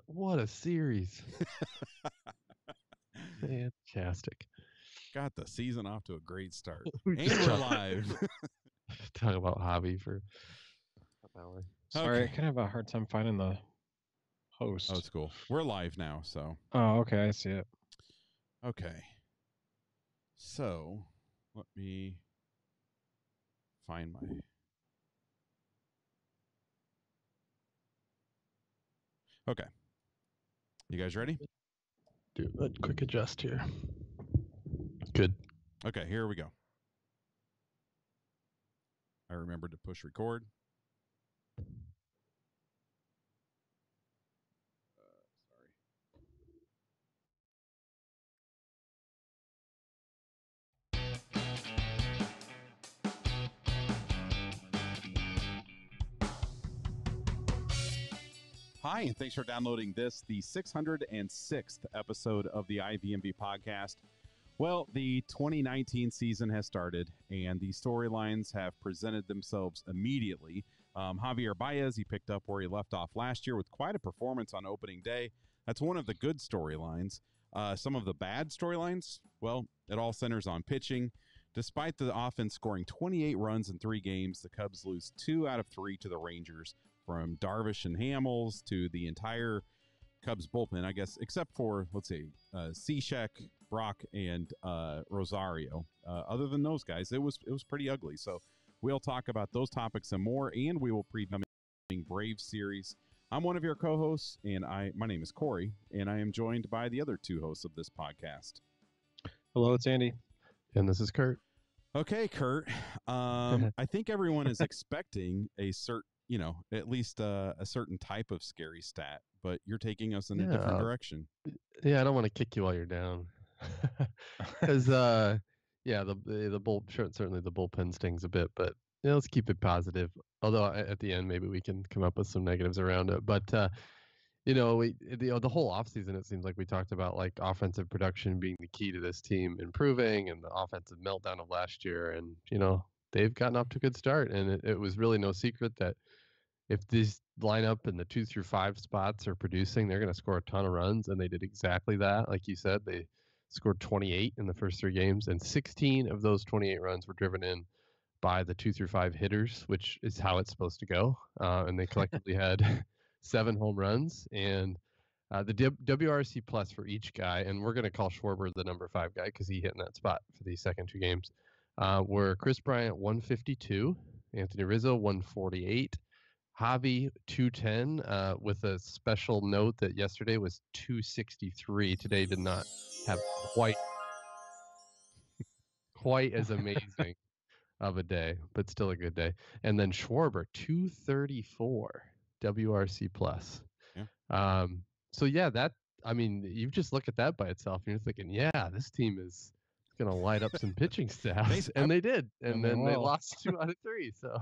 What a series. Fantastic. Got the season off to a great start. We And just we're talked- live. Talk about hobby for an hour. Sorry, Okay. I kind of have a hard time finding the host. Oh, it's cool. We're live now, so. Oh, okay, I see it. Okay. So, let me find my... Okay. You guys ready? Do a quick adjust here. Good. Okay, here we go. I remembered to push record. Sorry. Hi, and thanks for downloading this, the 606th episode of the IVMV podcast. Well, the 2019 season has started, and the storylines have presented themselves immediately. Javier Baez, he picked up where he left off last year with quite a performance on opening day. That's one of the good storylines. Some of the bad storylines, well, it all centers on pitching. Despite the offense scoring 28 runs in 3 games, the Cubs lose 2 out of 3 to the Rangers, from Darvish and Hamels to the entire Cubs bullpen, I guess, except for, let's see, Cishek, Brock, and Rosario. Other than those guys, it was pretty ugly. So we'll talk about those topics and more, and we will preview the Braves series. I'm one of your co-hosts, and my name is Corey, and I am joined by the other 2 hosts of this podcast. Hello, it's Andy. And this is Kurt. Okay, Kurt. I think everyone is expecting at least a certain type of scary stat, but you're taking us in a different direction. Yeah, I don't want to kick you while you're down. Because, certainly the bullpen stings a bit, but let's keep it positive. Although at the end, maybe we can come up with some negatives around it. But, the whole offseason, it seems like we talked about like offensive production being the key to this team improving and the offensive meltdown of last year. And, they've gotten off to a good start. And it was really no secret that if this lineup in the 2 through 5 spots are producing, they're going to score a ton of runs. And they did exactly that. Like you said, they scored 28 in the first 3 games, and 16 of those 28 runs were driven in by the 2 through 5 hitters, which is how it's supposed to go. And they collectively had 7 home runs, and the WRC plus for each guy, and we're going to call Schwarber the number 5 guy because he hit in that spot for the second 2 games, were Chris Bryant 152, Anthony Rizzo 148, Javi 210, with a special note that yesterday was 263. Today did not have quite as amazing of a day, but still a good day. And then Schwarber 234 WRC plus. Yeah. So yeah, you just look at that by itself and you're thinking, yeah, this team is going to light up some pitching staffs, and they did, and then they lost 2 out of 3. So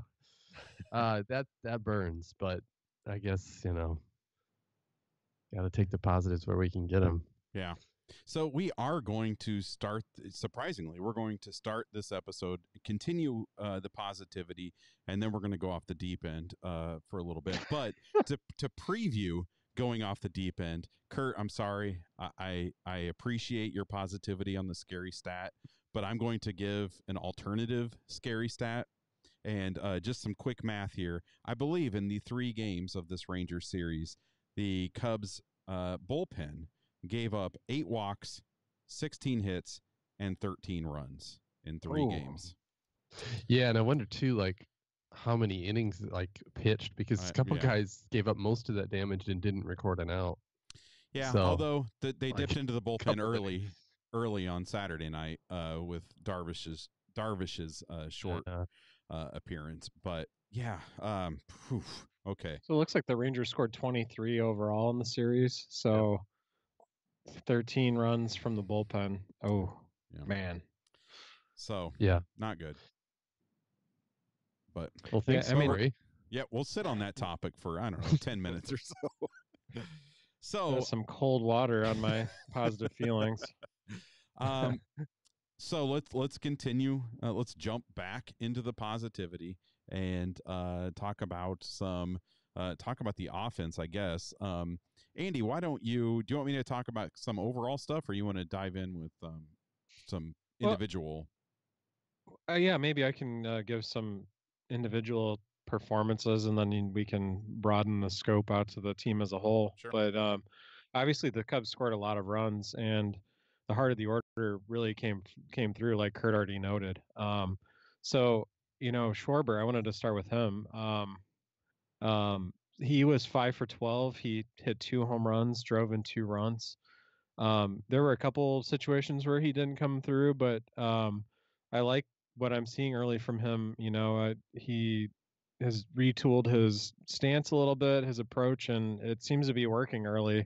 that burns, but I guess got to take the positives where we can get them. Yeah. So we are going to start, surprisingly, we're going to start this episode, continue the positivity, and then we're going to go off the deep end for a little bit. But to preview going off the deep end, Kurt, I'm sorry. I appreciate your positivity on the scary stat, but I'm going to give an alternative scary stat. And just some quick math here. I believe in the 3 games of this Rangers series, the Cubs bullpen gave up 8 walks, 16 hits, and 13 runs in 3 games. Yeah, and I wonder too, like how many innings pitched, because a couple guys gave up most of that damage and didn't record an out. Yeah, so, although they dipped into the bullpen early on Saturday night with Darvish's short appearance, but yeah. Okay. So it looks like the Rangers scored 23 overall in the series. So 13 runs from the bullpen. Oh, man. So, not good. But, well, thanks, Corey. Yeah, we'll sit on that topic for, 10 minutes or so. So, some cold water on my positive feelings. So let's continue. Let's jump back into the positivity and talk about the offense, I guess. Andy, do you want me to talk about some overall stuff, or you want to dive in with some Well, individual? yeah, maybe I can give some individual performances, and then we can broaden the scope out to the team as a whole. Sure. But obviously, the Cubs scored a lot of runs, and the heart of the order really came through, like Kurt already noted. So Schwarber, I wanted to start with him. He was 5 for 12. He hit 2 home runs, drove in 2 runs. There were a couple situations where he didn't come through, but I like what I'm seeing early from him. He has retooled his stance a little bit, his approach, and it seems to be working early.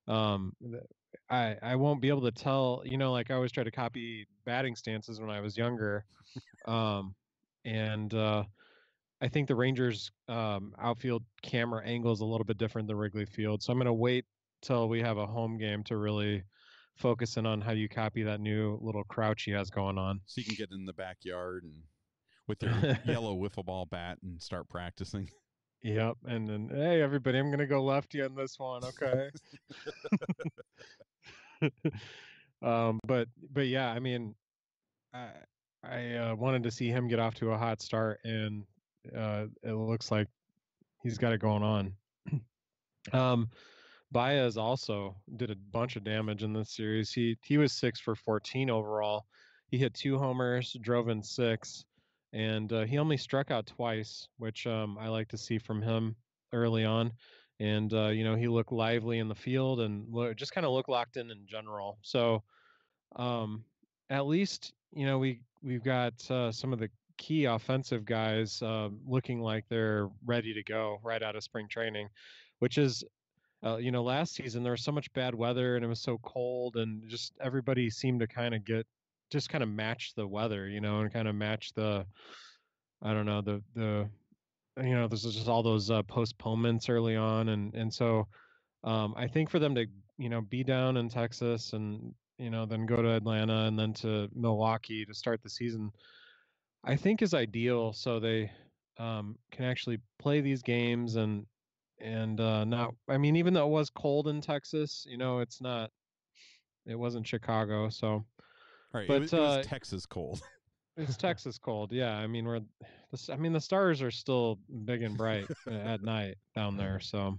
I won't be able to tell, like I always try to copy batting stances when I was younger. And I think the Rangers outfield camera angle is a little bit different than Wrigley Field. So I'm going to wait till we have a home game to really focus in on how you copy that new little crouch he has going on. So you can get in the backyard and with your yellow wiffle ball bat and start practicing. Yep. And then, hey, everybody, I'm going to go lefty on this one. Okay. But yeah, I mean, I wanted to see him get off to a hot start, and it looks like he's got it going on. Baez also did a bunch of damage in this series. He was 6 for 14 overall. He hit 2 homers, drove in 6, and he only struck out twice, which I like to see from him early on. And he looked lively in the field and just kind of looked locked in general. So at least we've got some of the key offensive guys looking like they're ready to go right out of spring training, which is last season there was so much bad weather and it was so cold, and just everybody seemed to kind of match the weather, and kind of match the, I don't know, the there's just all those postponements early on, and so I think for them to be down in Texas and then go to Atlanta and then to Milwaukee to start the season, I think is ideal, so they can actually play these games and not, I mean, even though it was cold in Texas, it wasn't Chicago, so All right, but it was Texas cold. it's Texas cold. Yeah, I mean, the stars are still big and bright at night down there. So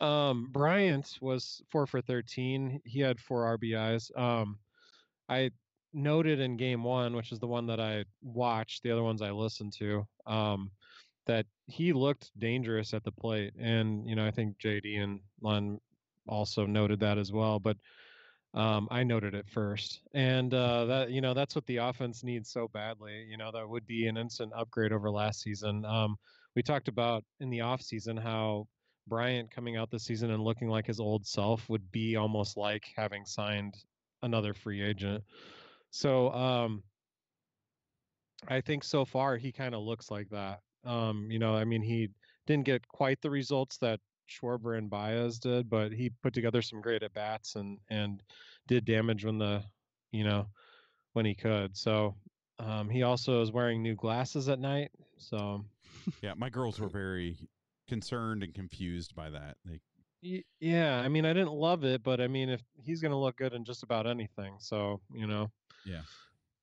Bryant was 4 for 13. He had 4 RBIs. I noted in game one, which is the one that I watched, the other ones I listened to, that he looked dangerous at the plate. And, I think JD and Len also noted that as well. But I noted it first. And that's what the offense needs so badly. That would be an instant upgrade over last season. We talked about in the offseason how Bryant coming out this season and looking like his old self would be almost like having signed another free agent. So I think so far he kind of looks like that. I mean, he didn't get quite the results that Schwarber and Baez did, but he put together some great at bats and did damage when he could. So he also is wearing new glasses at night. So yeah, my girls were very concerned and confused by that. yeah, I mean, I didn't love it, but I mean, if he's going to look good in just about anything, so yeah,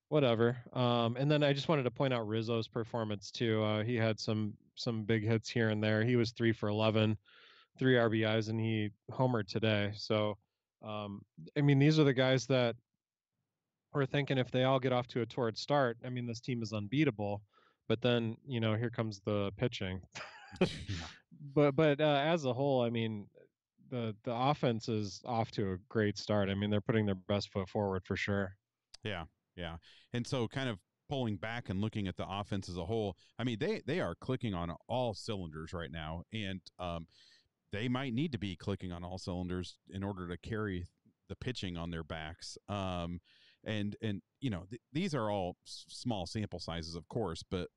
whatever. And then I just wanted to point out Rizzo's performance too. He had some big hits here and there. He was 3 for 11, 3 RBIs, and he homered today. So, I mean, these are the guys that we're thinking if they all get off to a torrid start, I mean, this team is unbeatable. But then, here comes the pitching. yeah. But as a whole, I mean, the offense is off to a great start. I mean, they're putting their best foot forward for sure. Yeah, yeah. And so kind of pulling back and looking at the offense as a whole, I mean, they are clicking on all cylinders right now, and they might need to be clicking on all cylinders in order to carry the pitching on their backs. And these are all small sample sizes, of course, but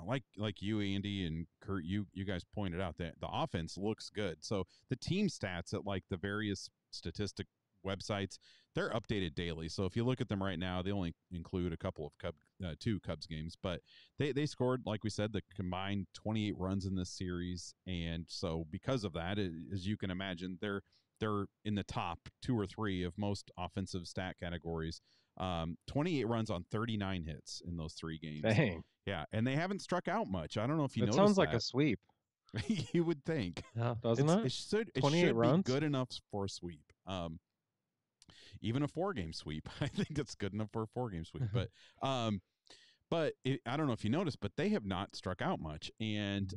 like you, Andy, and Kurt, you guys pointed out that the offense looks good. So the team stats at like the various statistic websites, they're updated daily. So if you look at them right now, they only include a couple of two Cubs games, but they scored, like we said, the combined 28 runs in this series. And so because of that, as you can imagine, they're in the top 2 or 3 of most offensive stat categories. 28 runs on 39 hits in those 3 games. Dang. Yeah, and they haven't struck out much. I don't know if you It noticed sounds like that. a sweep. You would think. Yeah. Doesn't it? It should 28 runs? be good enough for a sweep. Even a 4-game sweep. I think it's good enough for a 4-game sweep. But I don't know if you noticed, but they have not struck out much, and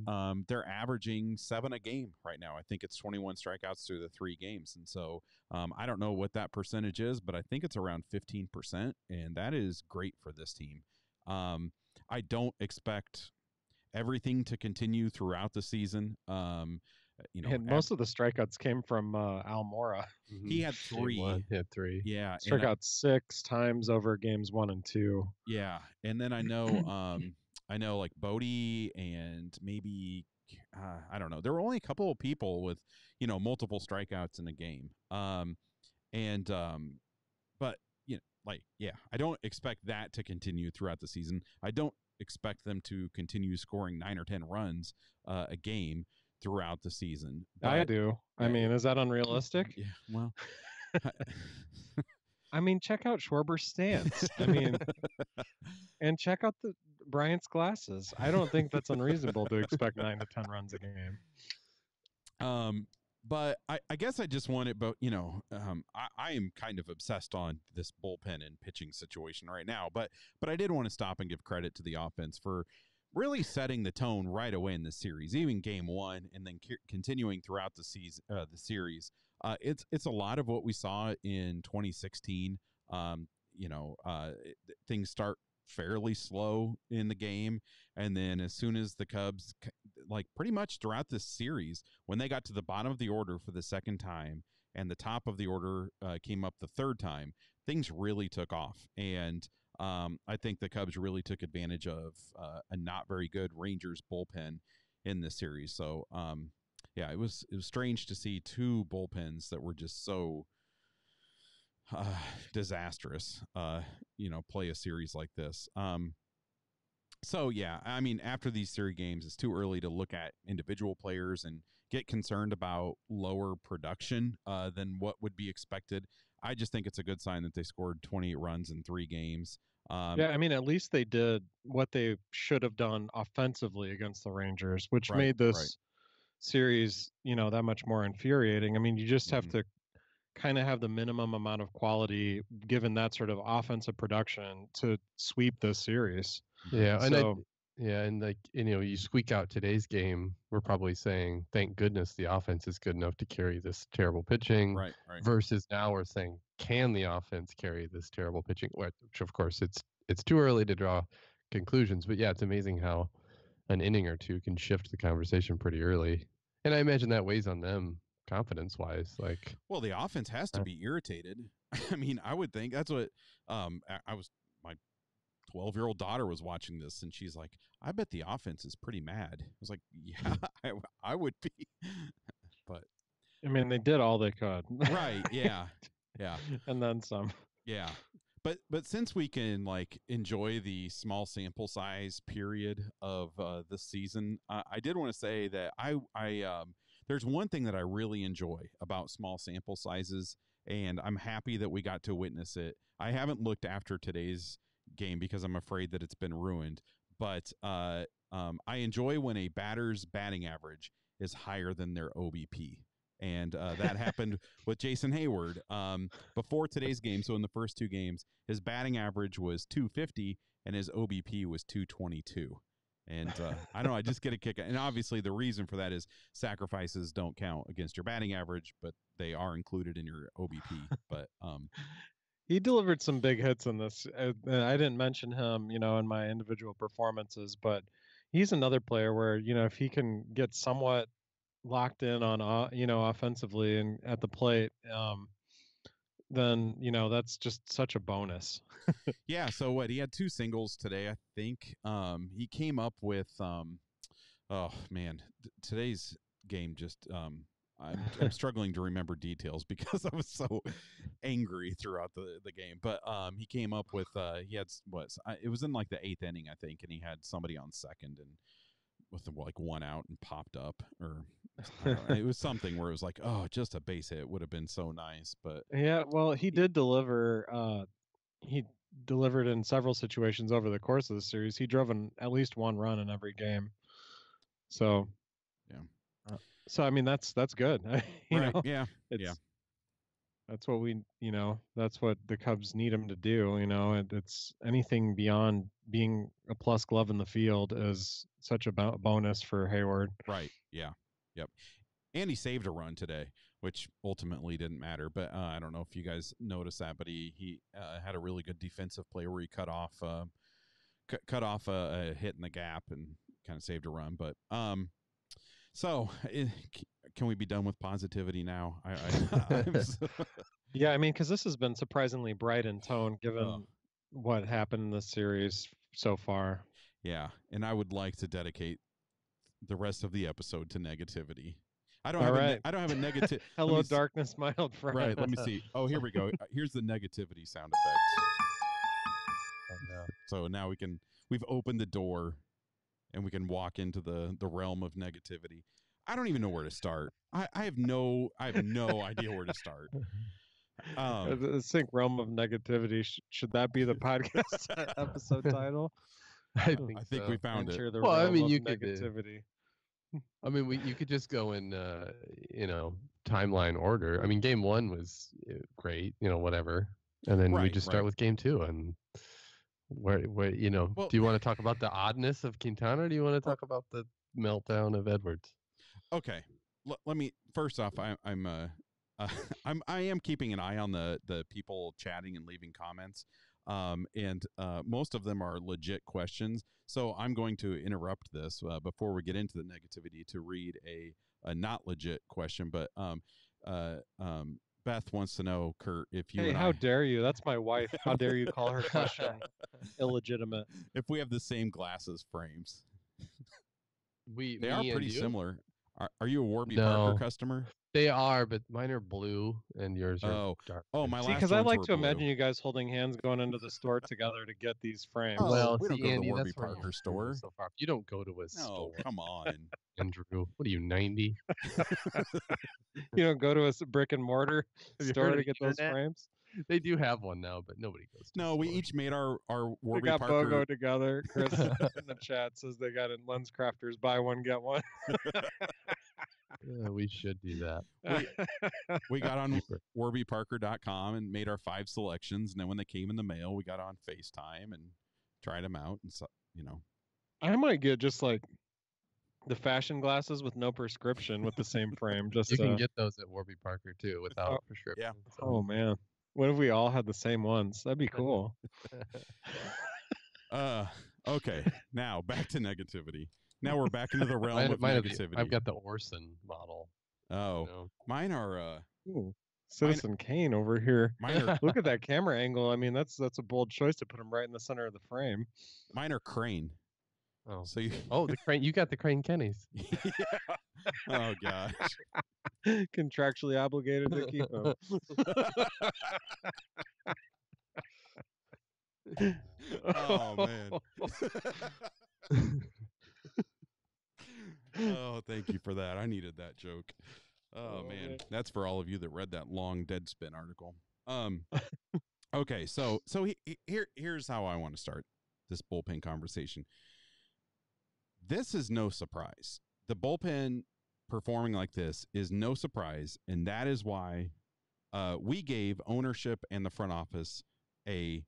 they're averaging 7 a game right now. I think it's 21 strikeouts through the 3 games, and so I don't know what that percentage is, but I think it's around 15%, and that is great for this team. I don't expect everything to continue throughout the season. And most of the strikeouts came from Almora. He had 3. He had 3. Yeah, Struck out 6 times over games 1 and 2. Yeah, and then I know, like Bodie and maybe I don't know. There were only a couple of people with multiple strikeouts in a game. But I don't expect that to continue throughout the season. I don't expect them to continue scoring 9 or 10 runs a game throughout the season. But, I do. I mean, is that unrealistic? Yeah, well. I mean, check out Schwarber's stance. I mean, and check out Bryant's glasses. I don't think that's unreasonable to expect 9 to 10 runs a game. But I guess I just want it, but I am kind of obsessed on this bullpen and pitching situation right now. But I did want to stop and give credit to the offense for really setting the tone right away in this series, even game 1, and then continuing throughout the season, the series. It's a lot of what we saw in 2016. Things start fairly slow in the game, and then as soon as the Cubs, like pretty much throughout this series, when they got to the bottom of the order for the second time and the top of the order came up the third time, things really took off. And I think the Cubs really took advantage of a not very good Rangers bullpen in this series. So it was strange to see 2 bullpens that were just so disastrous, play a series like this. So, I mean, after these series games, it's too early to look at individual players and get concerned about lower production than what would be expected. I just think it's a good sign that they scored 28 runs in 3 games. I mean, at least they did what they should have done offensively against the Rangers, which made this series, that much more infuriating. I mean, you just have to kind of have the minimum amount of quality given that sort of offensive production to sweep this series. Yeah, and you squeak out today's game, we're probably saying, thank goodness the offense is good enough to carry this terrible pitching. Right. Versus now we're saying, can the offense carry this terrible pitching? Which of course it's too early to draw conclusions, but yeah, it's amazing how an inning or 2 can shift the conversation pretty early. And I imagine that weighs on them confidence-wise. Well, the offense has to be irritated. I mean, I would think that's what my 12-year-old daughter was watching this, and she's like, I bet the offense is pretty mad. I was like, yeah, I would be. But I mean, they did all they could. Right. Yeah. And then some. Yeah. But since we can enjoy the small sample size period of this season, I did want to say that I there's one thing that I really enjoy about small sample sizes, and I'm happy that we got to witness it. I haven't looked after today's game because I'm afraid that it's been ruined, but I enjoy when a batter's batting average is higher than their OBP. And that happened with Jason Hayward before today's game. So in the first 2 games, his batting average was 250 and his OBP was 222. And I don't know, I just get a kick. And obviously the reason for that is sacrifices don't count against your batting average, but they are included in your OBP. But he delivered some big hits in this. I didn't mention him, in my individual performances, but he's another player where, if he can get somewhat locked in on, offensively and at the plate, then, that's just such a bonus. Yeah. So he had 2 singles today, I think. He came up with, oh man, today's game just, I'm struggling to remember details because I was so angry throughout the game. But he came up with he had it was in like the 8th inning, I think, and he had somebody on second and with like one out and popped up, or I don't know. It was something where it was like, oh, just a base hit would have been so nice. But Yeah, well, he did deliver. He delivered in several situations over the course of the series. He drove at least one run in every game. So, yeah. So I mean, that's good. Right. Yeah. That's what that's what the Cubs need him to do. It's anything beyond being a plus glove in the field is such a bonus for Hayward. Right. Yeah. Yep. And he saved a run today, which ultimately didn't matter. But I don't know if you guys noticed that, but he had a really good defensive play where he cut off a hit in the gap and kind of saved a run. But so can we be done with positivity now? Yeah, I mean, because this has been surprisingly bright in tone given what happened in this series so far. Yeah, and I would like to dedicate the rest of the episode to negativity. I don't have a negative. Hello, darkness, my old friend. Right. Let me see. Oh, here we go. Here's the negativity sound effect. Oh, no. So now we've opened the door, and we can walk into the realm of negativity. I don't even know where to start. I have no idea where to start. The sync realm of negativity. Should that be the podcast episode title? I think we found Enter it. The Well, I realm mean, of you could negativity. I mean, you could just go in, timeline order. I mean, game 1 was great, whatever, and then we just start with game 2. And where do you want to talk about the oddness of Quintana, or do you want to talk about the meltdown of Edwards? Okay, let me first off. I am keeping an eye on the people chatting and leaving comments. And most of them are legit questions. So I'm going to interrupt this before we get into the negativity to read a not legit question. But Beth wants to know, Kurt, if you how dare you? That's my wife. How dare you call her question illegitimate? If we have the same glasses frames. They are me pretty and you? similar. Are you a Warby Parker customer? They are, but mine are blue and yours are dark. Oh, my last because I like to blue. imagine you guys holding hands going into the store together to get these frames. Well, we don't go to the Warby Parker store. So far. You don't go to a store. Come on. Andrew, what are you, 90? You don't go to a brick and mortar store to get those frames? They do have one now, but nobody goes to No, we each made our Warby Parker. We got BOGO together. Chris in the chat says they got in Lens Crafters, buy one, get one. Yeah, we should do that. We got on warbyparker.com and made our 5 selections. And then when they came in the mail, we got on FaceTime and tried them out. And so, I might get just like the fashion glasses with no prescription with the same frame. Just you can get those at Warby Parker too without prescription. Yeah. So. Oh man, what if we all had the same ones? That'd be cool. Okay, now back to negativity. Now we're back into the realm of negativity. I've got the Orson model. Oh, mine are. Citizen Kane over here. Look at that camera angle. I mean, that's a bold choice to put him right in the center of the frame. Mine are Crane. Oh, so the Crane. You got the Crane Kennys. Yeah. Oh gosh. Contractually obligated to keep them. Oh man. Oh, thank you for that. I needed that joke. Oh man, that's for all of you that read that long Deadspin article. Okay, so here's how I want to start this bullpen conversation. This is no surprise. The bullpen performing like this is no surprise, and that is why we gave ownership and the front office a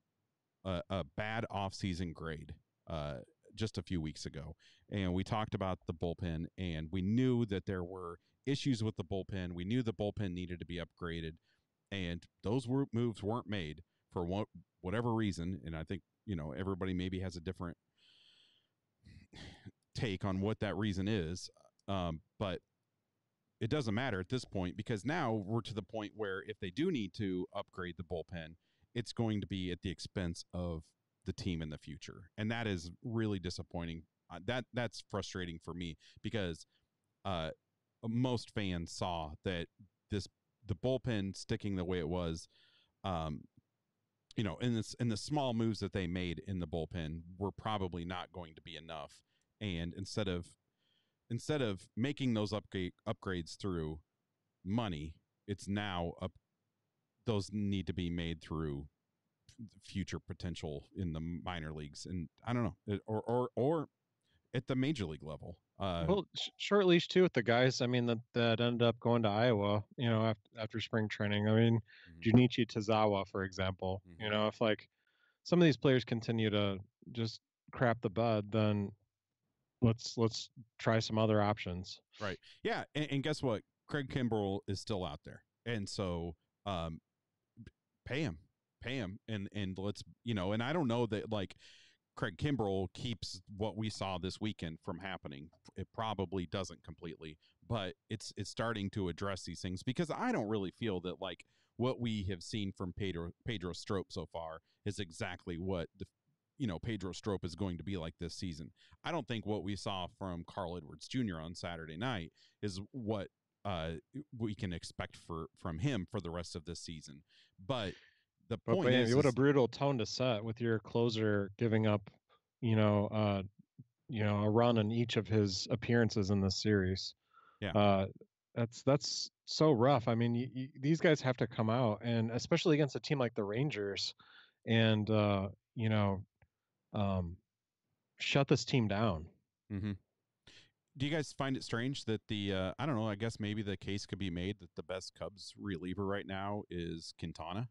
bad offseason grade just a few weeks ago. And we talked about the bullpen, and we knew that there were issues with the bullpen. We knew the bullpen needed to be upgraded, and those moves weren't made for whatever reason. And I think, everybody maybe has a different take on what that reason is. But it doesn't matter at this point, because now we're to the point where if they do need to upgrade the bullpen, it's going to be at the expense of the team in the future. And that is really disappointing. That's frustrating for me, because most fans saw that the bullpen sticking the way it was in the small moves that they made in the bullpen were probably not going to be enough. And instead of making those upgrades through money, it's now those need to be made through future potential in the minor leagues, and I don't know, or at the major league level. Well, short leash too with the guys. I mean that ended up going to Iowa. After spring training. I mean, Junichi Tazawa, for example. If like some of these players continue to just crap the bed, then let's try some other options. Right. Yeah. And guess what? Craig Kimbrell is still out there, and so pay him, and let's And I don't know that like Craig Kimbrell keeps what we saw this weekend from happening. It probably doesn't completely, but it's starting to address these things, because I don't really feel that like what we have seen from Pedro Strop so far is exactly what Pedro Strop is going to be like this season. I don't think what we saw from Carl Edwards Jr. on Saturday night is what we can expect from him for the rest of this season. But the point is, what a brutal tone to set with your closer giving up, a run in each of his appearances in this series. Yeah. That's so rough. I mean, these guys have to come out, and especially against a team like the Rangers, and shut this team down. Mm-hmm. Do you guys find it strange that I don't know, I guess maybe the case could be made that the best Cubs reliever right now is Quintana?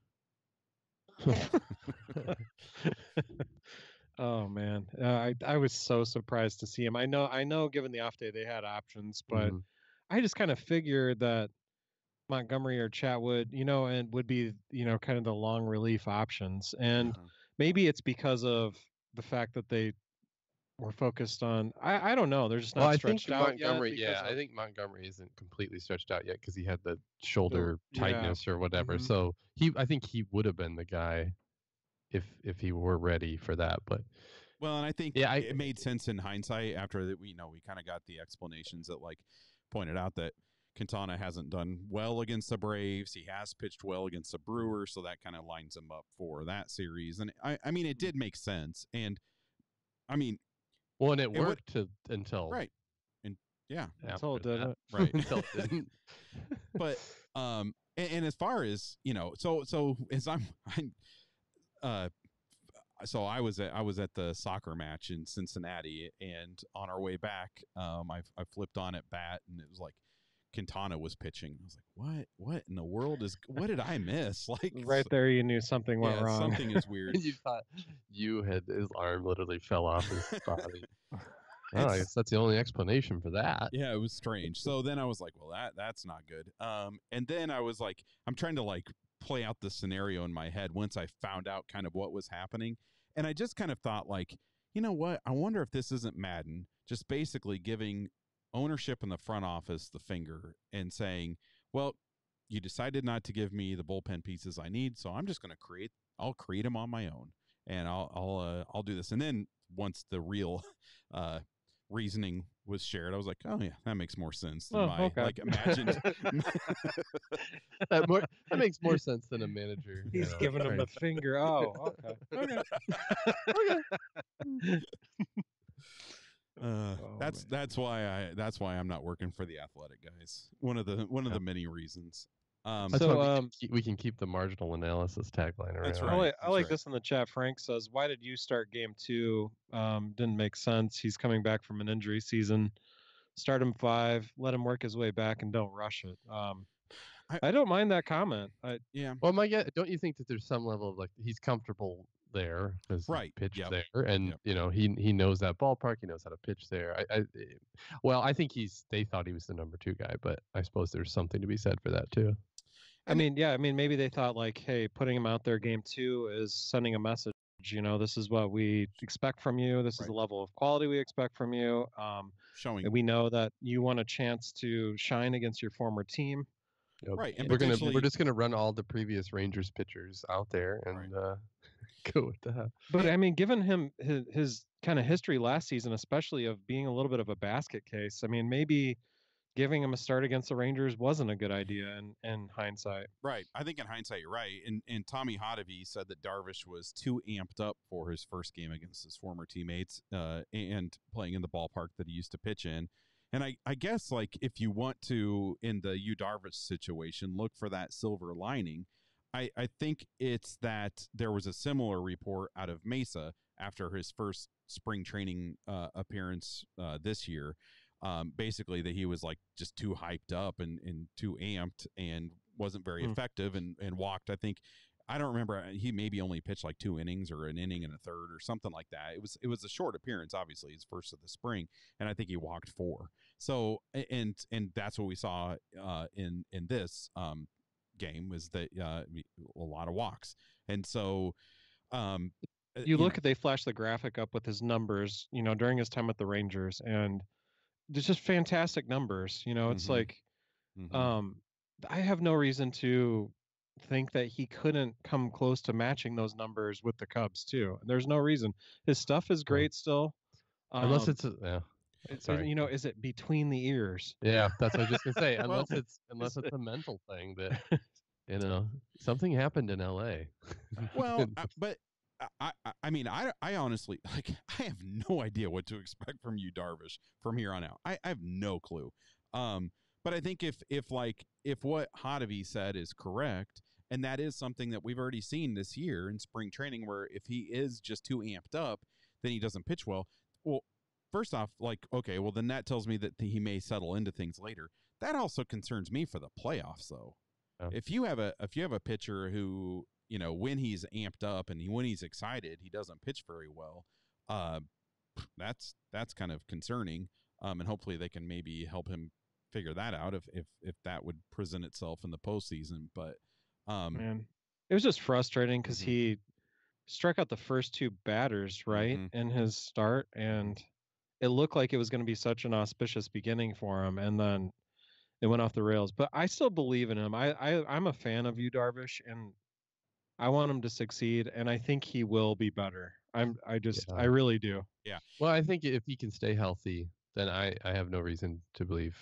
Oh man, I was so surprised to see him. I know. Given the off day, they had options, but I just kind of figured that Montgomery or Chatwood, and would be, kind of the long relief options. And maybe it's because of the fact that they were focused on. I don't know. They're just not stretched out Montgomery, yet. I think Montgomery isn't completely stretched out yet because he had the shoulder tightness or whatever. Mm-hmm. So I think he would have been the guy if he were ready for that. But well, and I think it made sense in hindsight after that. We kind of got the explanations that like pointed out that Quintana hasn't done well against the Braves. He has pitched well against the Brewers, so that kind of lines him up for that series. And I mean, it did make sense. And I mean, well, and it worked until right, and yeah, until it didn't. Right, until it didn't. But and as far as so as so I was at the soccer match in Cincinnati, and on our way back, I flipped on at bat, and it was like Quintana was pitching. I was like, what in the world what did I miss? Like right there, you knew something went wrong. Something is weird. You thought his arm literally fell off his body. Oh, I guess that's the only explanation for that. Yeah, it was strange. So then I was like, well, that's not good. And then I was like, I'm trying to like play out the scenario in my head once I found out kind of what was happening. And I just kind of thought like, you know what? I wonder if this isn't Madden just basically giving ownership in the front office the finger and saying, well, you decided not to give me the bullpen pieces I need, so I'm just going to I'll create them on my own, and I'll do this. And then once the real reasoning was shared, I was like, oh yeah, that makes more sense than like imagined. that makes more sense than a manager. He's giving him the finger. Oh, okay. That's why I'm not working for the Athletic, guys. One of the many reasons. That's why we can keep the marginal analysis tagline around. That's right. I like this in the chat. Frank says, "Why did you start game 2? Didn't make sense. He's coming back from an injury season. Start him 5. Let him work his way back, and don't rush it." I don't mind that comment. Yeah. Well, don't you think that there's some level of like he's comfortable there because he pitched there, and he knows that ballpark, he knows how to pitch there. I think they thought he was the number 2 guy, but I suppose there's something to be said for that too. I mean, maybe they thought like, hey, putting him out there game 2 is sending a message. This is what we expect from you. This is the level of quality we expect from you. Showing we know that you want a chance to shine against your former team. Yep. Right, and we're just gonna run all the previous Rangers pitchers out there and go with that. But I mean, given him his kind of history last season, especially of being a little bit of a basket case, I mean, maybe giving him a start against the Rangers wasn't a good idea in hindsight. Right. I think in hindsight, you're right. And Tommy Hotovy said that Darvish was too amped up for his first game against his former teammates and playing in the ballpark that he used to pitch in. And I guess, like, if you want to, in the Yu Darvish situation, look for that silver lining, I think it's that there was a similar report out of Mesa after his first spring training appearance this year. Basically, that he was like just too hyped up and too amped and wasn't very effective and walked. I don't remember. He maybe only pitched like 2 innings or an inning and a third or something like that. It was a short appearance, obviously, his first of the spring, and I think he walked 4. So and that's what we saw in this game was that a lot of walks, and so You look at they flash the graphic up with his numbers, during his time with the Rangers, and there's just fantastic numbers. It's like I have no reason to think that he couldn't come close to matching those numbers with the Cubs too. There's no reason. His stuff is great still. Unless it's sorry. Is it between the ears? Yeah, that's what I was just gonna say. Well, Unless it's a mental thing that something happened in L.A. Well, but I mean, I honestly, like, I have no idea what to expect from you, Darvish, from here on out. I have no clue. But I think if what Hotovy said is correct, and that is something that we've already seen this year in spring training, where if he is just too amped up, then he doesn't pitch well. Well, first off, like, okay, well, then that tells me that he may settle into things later. That also concerns me for the playoffs, though. Yeah. If you have a pitcher who, when he's amped up and when he's excited, he doesn't pitch very well, that's kind of concerning. And hopefully they can maybe help him figure that out if that would present itself in the postseason. But Man, it was just frustrating because he struck out the first 2 batters right in his start, and it looked like it was going to be such an auspicious beginning for him, and then it went off the rails. But I still believe in him. I'm a fan of Yu Darvish, and I want him to succeed, and I think he will be better. I really do. Yeah. Well, I think if he can stay healthy, then I have no reason to believe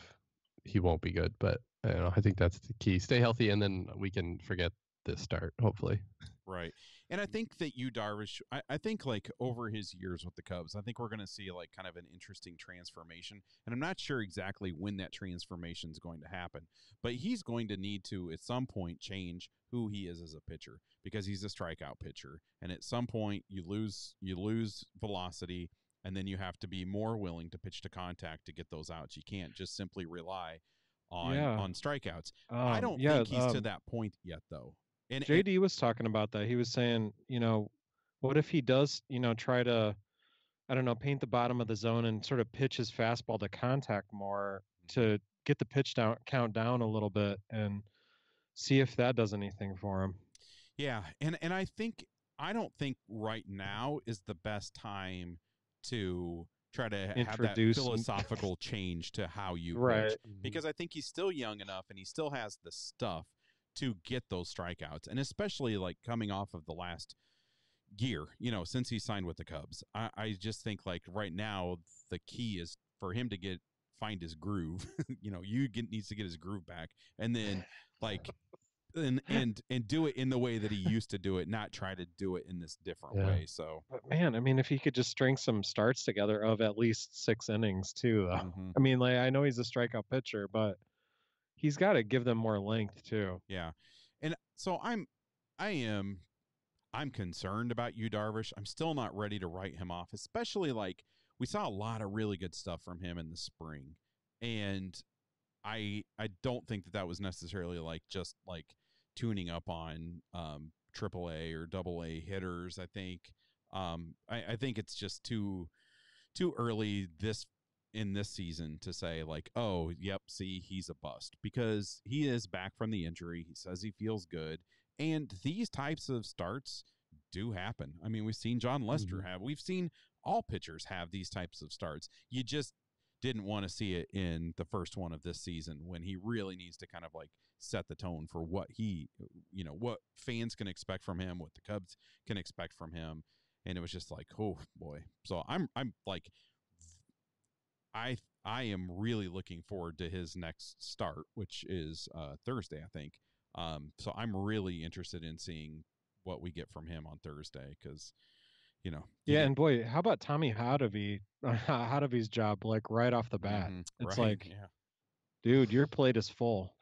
he won't be good. But I think that's the key. Stay healthy, and then we can forget this start, hopefully. Right. And I think that Yu Darvish, I think, like, over his years with the Cubs, I think we're going to see, like, kind of an interesting transformation. And I'm not sure exactly when that transformation is going to happen, but he's going to need to, at some point, change who he is as a pitcher, because he's a strikeout pitcher. And at some point you lose velocity, and then you have to be more willing to pitch to contact to get those outs. You can't just simply rely on strikeouts. I don't think he's to that point yet, though. And JD was talking about that. He was saying, what if he does, try to, I don't know, paint the bottom of the zone and sort of pitch his fastball to contact more to get the pitch count down a little bit and see if that does anything for him. Yeah, and I don't think right now is the best time to try to have that philosophical change to how you pitch, because I think he's still young enough and he still has the stuff to get those strikeouts, and especially, like, coming off of the last year, since he signed with the Cubs. I just think, like, right now the key is for him to find his groove. Needs to get his groove back, and then, like, and do it in the way that he used to do it, not try to do it in this different way. So, but man, I mean, if he could just string some starts together of at least 6 innings too, though. I mean, like, I know he's a strikeout pitcher, but he's got to give them more length too. Yeah. And so I'm concerned about Yu Darvish. I'm still not ready to write him off, especially, like, we saw a lot of really good stuff from him in the spring. And I don't think that was necessarily, like, just like tuning up on AAA or AA hitters. I think I think it's just too early in this season to say, like, oh, yep, see, he's a bust, because he is back from the injury. He says he feels good. And these types of starts do happen. I mean, we've seen John Lester we've seen all pitchers have these types of starts. You just didn't want to see it in the first one of this season, when he really needs to kind of, like, set the tone for what what fans can expect from him, what the Cubs can expect from him. And it was just like, oh boy. So I'm like, I am really looking forward to his next start, which is Thursday, I think. So I'm really interested in seeing what we get from him on Thursday because, Yeah, and boy, how about Tommy Hodavy's job, like right off the bat? It's right. like, Yeah. dude, your plate is full.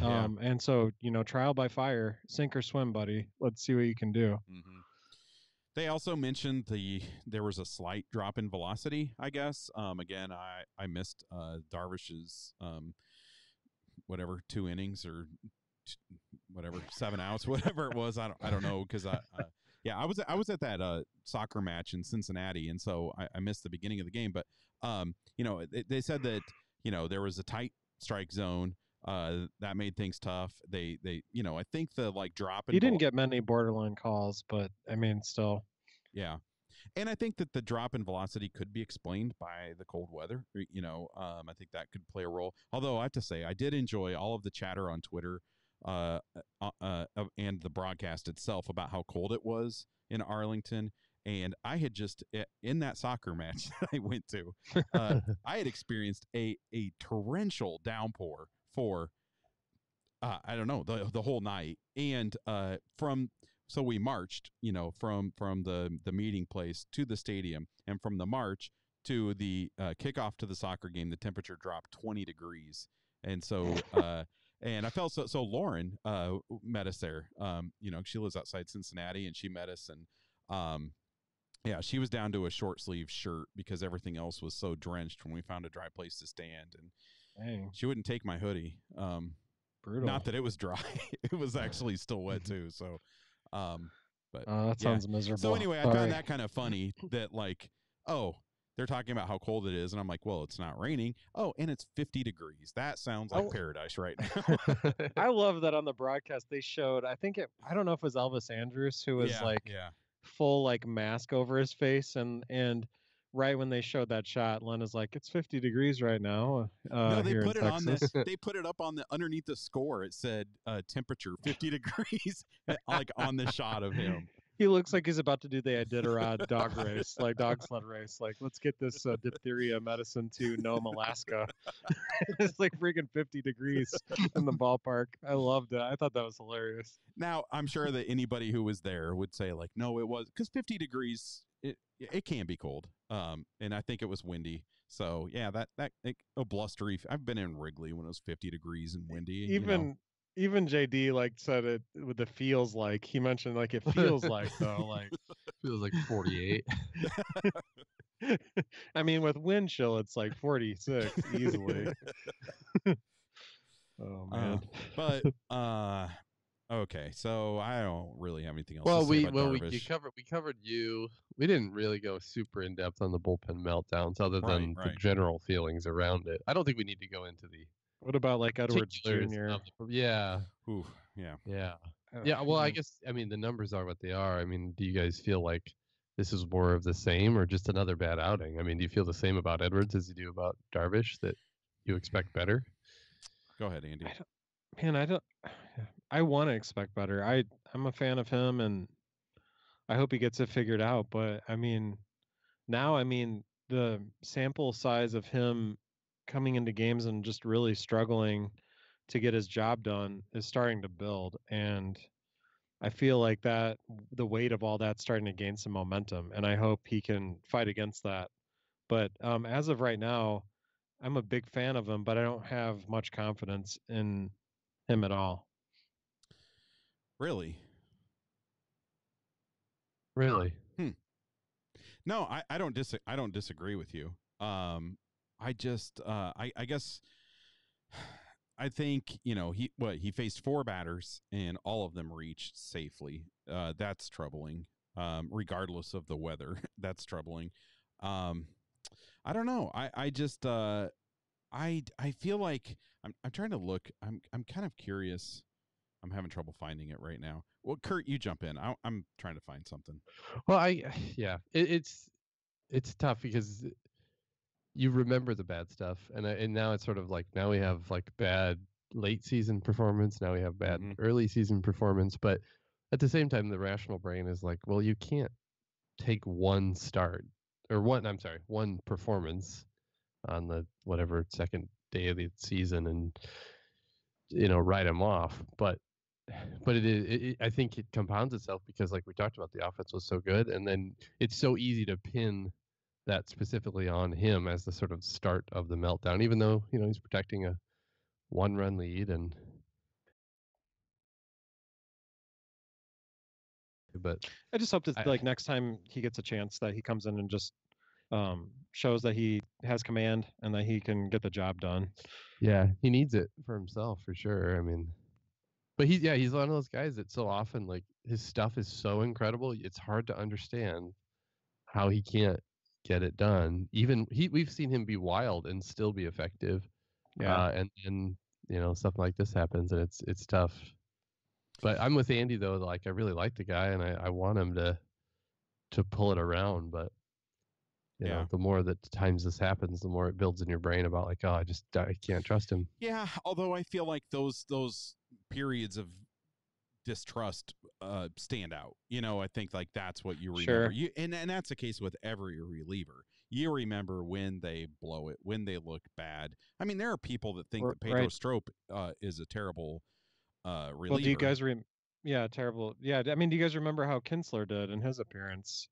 Yeah. And so, trial by fire, sink or swim, buddy. Let's see what you can do. Mm-hmm. They also mentioned there was a slight drop in velocity, I guess. Again, I missed Darvish's whatever 2 innings or whatever 7 outs, whatever it was. I don't know because I was at that soccer match in Cincinnati, and so I missed the beginning of the game. But they said that there was a tight strike zone. That made things tough. They I think the drop in He didn't get many borderline calls, but I mean, still. Yeah. And I think that the drop in velocity could be explained by the cold weather. I think that could play a role. Although I have to say, I did enjoy all of the chatter on Twitter and the broadcast itself about how cold it was in Arlington. And I had just, in that soccer match that I went to, I had experienced a torrential downpour for, I don't know, the whole night. And so we marched, from the meeting place to the stadium, and from the march to the kickoff to the soccer game, the temperature dropped 20 degrees. And so, and I felt so Lauren met us there. She lives outside Cincinnati, and she met us, and yeah, she was down to a short sleeve shirt because everything else was so drenched when we found a dry place to stand. And Dang. She wouldn't take my hoodie. Brutal. Not that it was dry; it was actually still wet too. So. But that sounds miserable. So anyway, I found that kind of funny that they're talking about how cold it is, and I'm like, well, it's not raining. Oh, and it's 50 degrees. That sounds like paradise right now. I love that on the broadcast they showed. I don't know if it was Elvis Andrus who was full mask over his face, and right when they showed that shot, Lena's like, it's 50 degrees right now. No, they here put in it Texas. on they put it up on underneath the score. It said temperature 50 degrees, on the shot of him. He looks like he's about to do the Iditarod dog race, dog sled race. Let's get this diphtheria medicine to Nome, Alaska. It's freaking 50 degrees in the ballpark. I loved it. I thought that was hilarious. Now, I'm sure that anybody who was there would say no, it was, because 50 degrees, it can be cold. And I think it was windy. So yeah, that a blustery. I've been in Wrigley when it was 50 degrees and windy. Even JD said it with the feels like. He mentioned it feels like though, feels like 48. I mean, with wind chill, it's 46 easily. Oh man. But okay, so I don't really have anything else. Well, to say about we covered you. We didn't really go super in depth on the bullpen meltdowns, other than the general feelings around it. I don't think we need to go into the. What about Edwards Jr.? Yeah. Ooh, yeah. Well, I guess the numbers are what they are. Do you guys feel like this is more of the same, or just another bad outing? Do you feel the same about Edwards as you do about Darvish, that you expect better? Go ahead, Andy. I want to expect better. I'm a fan of him, and I hope he gets it figured out. But now the sample size of him coming into games and just really struggling to get his job done is starting to build, and I feel like that the weight of all that's starting to gain some momentum, and I hope he can fight against that. But as of right now, I'm a big fan of him, but I don't have much confidence in him at all. Really? No, I don't disagree with you. I just I guess I think he faced 4 batters and all of them reached safely. That's troubling. Regardless of the weather, that's troubling. I don't know. I just I feel like I'm trying to look. I'm kind of curious. I'm having trouble finding it right now. Well, Kurt, you jump in. I'm trying to find something. Well, it's tough because you remember the bad stuff, and now it's sort of now we have bad late season performance. Now we have bad early season performance, but at the same time, the rational brain is well, you can't take one start or one performance on the whatever second day of the season and write him off. But I think it compounds itself because, like we talked about, the offense was so good, and then it's so easy to pin that specifically on him as the sort of start of the meltdown, even though he's protecting a one-run lead. But I just hope that like next time he gets a chance that he comes in and just shows that he has command and that he can get the job done. Yeah, he needs it for himself for sure. I mean, but he's one of those guys that so often, like, his stuff is so incredible, it's hard to understand how he can't get it done. Even we've seen him be wild and still be effective. Yeah. And something like this happens, and it's tough. But I'm with Andy though. Like, I really like the guy, and I want him to pull it around. But the more that times this happens, the more it builds in your brain about, like, oh, I can't trust him. Yeah, although I feel like those periods of distrust stand out. I think like that's what you remember. Sure. And that's the case with every reliever. You remember when they blow it, when they look bad. I mean, there are people that think that Pedro Strop is a terrible reliever. Well, do you guys terrible. Yeah, I mean, do you guys remember how Kinsler did in his appearance?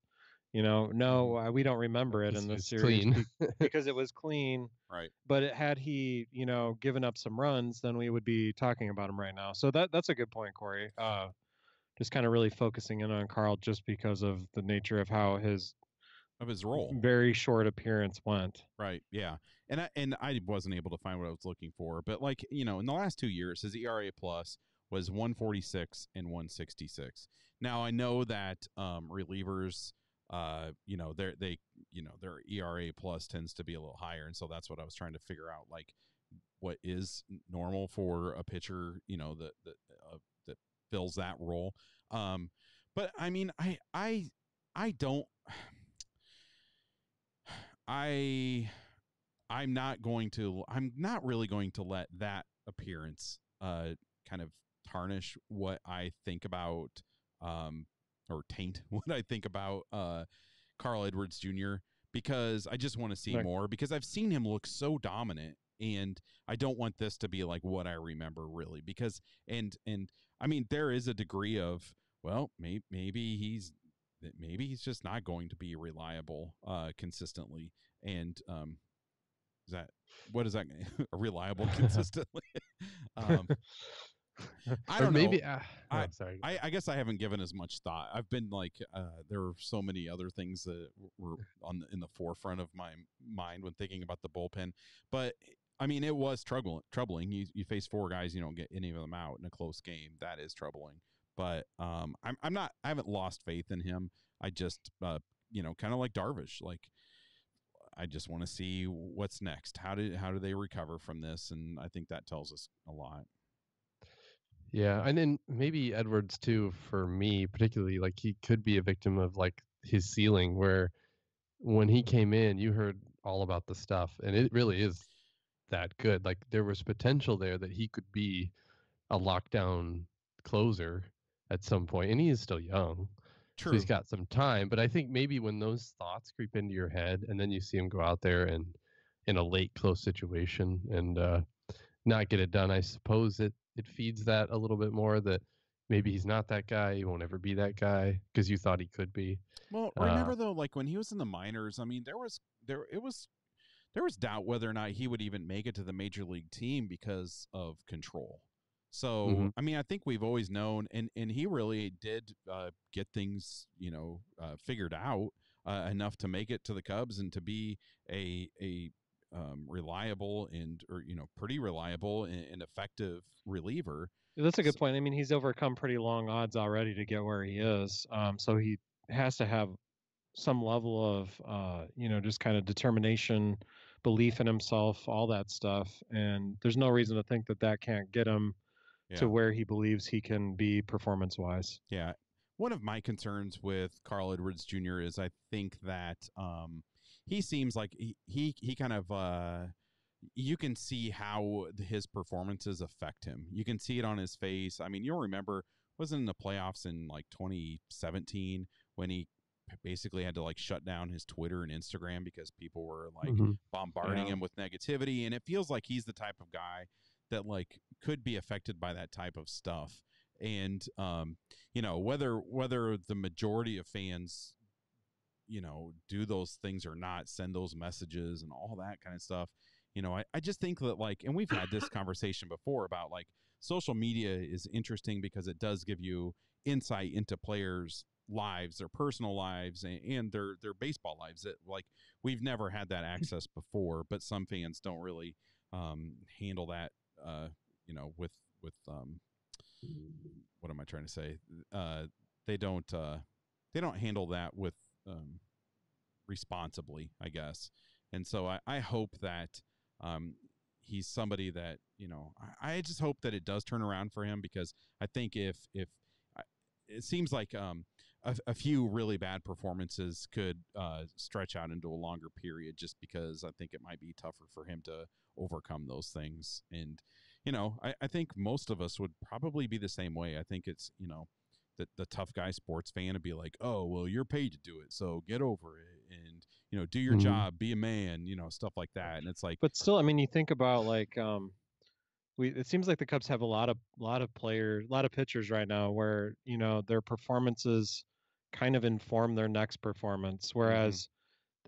No, we don't remember it in this series because it was clean. Right. But had he, given up some runs, then we would be talking about him right now. So that's a good point, Corey. Just kind of really focusing in on Carl just because of the nature of how his role, very short appearance went. Right. Yeah. And I wasn't able to find what I was looking for, but like, in the last 2 years, his ERA plus was 146 and 166. Now I know that relievers, their ERA plus tends to be a little higher, and so that's what I was trying to figure out, like, what is normal for a pitcher, that fills that role. But I mean, I don't. I'm not really going to let that appearance kind of tarnish what I think about or taint what I think about Carl Edwards Jr. because I just want to see more, because I've seen him look so dominant, and I don't want this to be like what I remember really, because and I mean, there is a degree of, well, maybe he's just not going to be reliable consistently. And what is that? Reliable consistently? I don't know. Sorry. I guess I haven't given as much thought. I've been like, there are so many other things that were in the forefront of my mind when thinking about the bullpen. But I mean, it was troubling. You face 4 guys, you don't get any of them out in a close game. That is troubling. But I haven't lost faith in him. I just, kind of like Darvish, like, I just want to see what's next. How do they recover from this? And I think that tells us a lot. Yeah, and then maybe Edwards too, for me particularly, like, he could be a victim of, like, his ceiling, where when he came in, you heard all about the stuff, and it really is that good. Like, there was potential there that he could be a lockdown closer at some point, and he is still young. True. So he's got some time, but I think maybe when those thoughts creep into your head and then you see him go out there and in a late close situation and not get it done, I suppose it feeds that a little bit more, that maybe he's not that guy, he won't ever be that guy because you thought he could be. Well, remember though, like when he was in the minors, I mean, there was doubt whether or not he would even make it to the major league team because of control. So, I mean, I think we've always known, and he really did get things, figured out enough to make it to the Cubs and to be a reliable pretty reliable and effective reliever. That's a good point. I mean, he's overcome pretty long odds already to get where he is. So he has to have some level of, just kind of determination, belief in himself, all that stuff. And there's no reason to think that can't get him to where he believes he can be performance-wise. Yeah. One of my concerns with Carl Edwards Jr. is I think that he seems like he kind of you can see how his performances affect him. You can see it on his face. I mean, you'll remember, wasn't in the playoffs in like 2017 when he basically had to like shut down his Twitter and Instagram because people were like Mm-hmm. bombarding him with negativity. And it feels like he's the type of guy that like could be affected by that type of stuff. And, you know, whether the majority of fans, you know, do those things or not, send those messages and all that kind of stuff. You know, I just think that like, and we've had this conversation before about like social media is interesting because it does give you insight into players' lives, their personal lives, and their baseball lives that like we've never had that access before, but some fans don't really handle that, you know, with what am I trying to say? They don't handle that with responsibly, I guess. And so I hope that he's somebody that, you know, I just hope that it does turn around for him, because I think if it seems like a few really bad performances could stretch out into a longer period, just because I think it might be tougher for him to overcome those things. And, you know, I think most of us would probably be the same way. I think it's, you know, the tough guy sports fan would be like, oh, well, you're paid to do it, so get over it, and, you know, do your job, be a man, you know, stuff like that. And it's like, But still, I mean, you think about like it seems like the Cubs have a lot of players, a lot of pitchers right now where, you know, their performances kind of inform their next performance. Whereas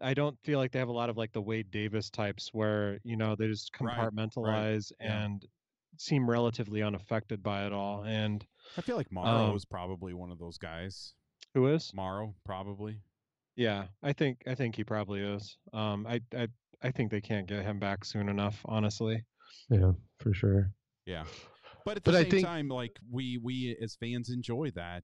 I don't feel like they have a lot of like the Wade Davis types where, you know, they just right, compartmentalize yeah. and seem relatively unaffected by it all. And I feel like Morrow is probably one of those guys. who is? Morrow, probably. Yeah, I think he probably is. I think they can't get him back soon enough, honestly. Yeah, for sure. Yeah. But at the But I same think time, like we as fans enjoy that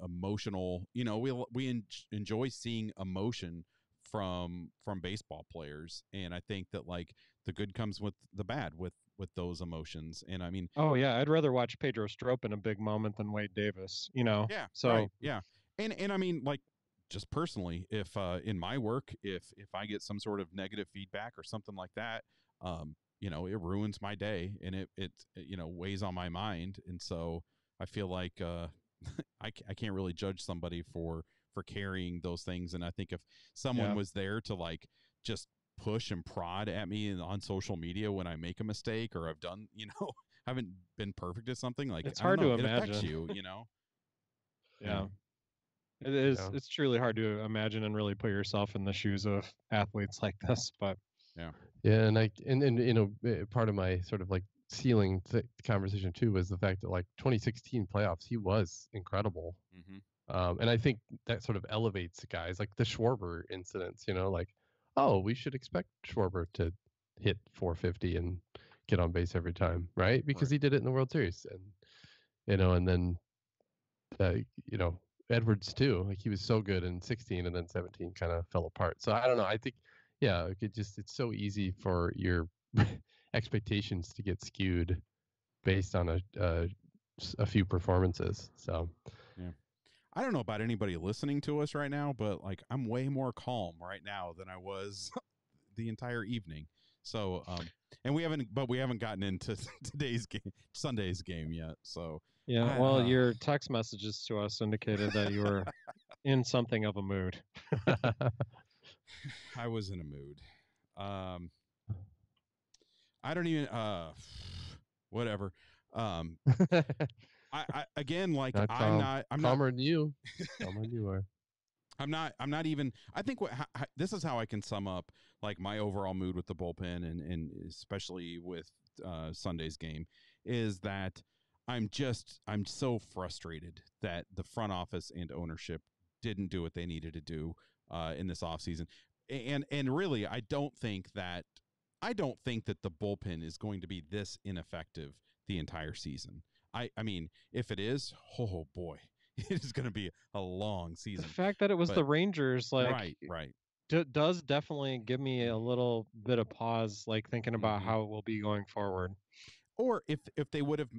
emotional, you know, we enjoy seeing emotion from baseball players. And I think that like the good comes with the bad with those emotions. And I mean, Oh yeah, I'd rather watch Pedro Strop in a big moment than Wade Davis, you know. yeah, So right. Yeah. And I mean, like, just personally, if in my work, if I get some sort of negative feedback or something like that, you know, it ruins my day, and it you know, weighs on my mind. And so I feel like I can't really judge somebody for carrying those things. And I think if someone yeah, was there to like just push and prod at me on social media when I make a mistake, or I've done, you know, haven't been perfect at something, like, it's I don't hard know, to it affects imagine. you, you know? Yeah. Yeah. It is. yeah. It's truly hard to imagine and really put yourself in the shoes of athletes like this. But Yeah. Yeah, and you know, part of my sort of like ceiling conversation too was the fact that like 2016 playoffs, he was incredible. Mm-hmm. And I think that sort of elevates guys like the Schwarber incidents, you know, like, oh, we should expect Schwarber to hit 450 and get on base every time, right? Because Right. he did it in the World Series. And, you know, and then, you know, Edwards too, like he was so good in 16 and then 17 kind of fell apart. So I don't know. I think, yeah, it's so easy for your expectations to get skewed based on a few performances. So, Yeah. I don't know about anybody listening to us right now, but like I'm way more calm right now than I was the entire evening. So, and we haven't gotten into Sunday's game yet. So, yeah, I well, your text messages to us indicated that you were in something of a mood. I was in a mood. I don't even whatever. I again, like, not I'm calm, not calmer than you, calmer than you are. I'm not even, I think this is how I can sum up like my overall mood with the bullpen, and especially with Sunday's game, is that I'm so frustrated that the front office and ownership didn't do what they needed to do in this offseason. And really, I don't think that the bullpen is going to be this ineffective the entire season. I mean, if it is, oh boy, it is going to be a long The season. fact that it was But the Rangers, like, right. does definitely give me a little bit of pause, like thinking about Hmm. how it will be going forward. Or if they would have,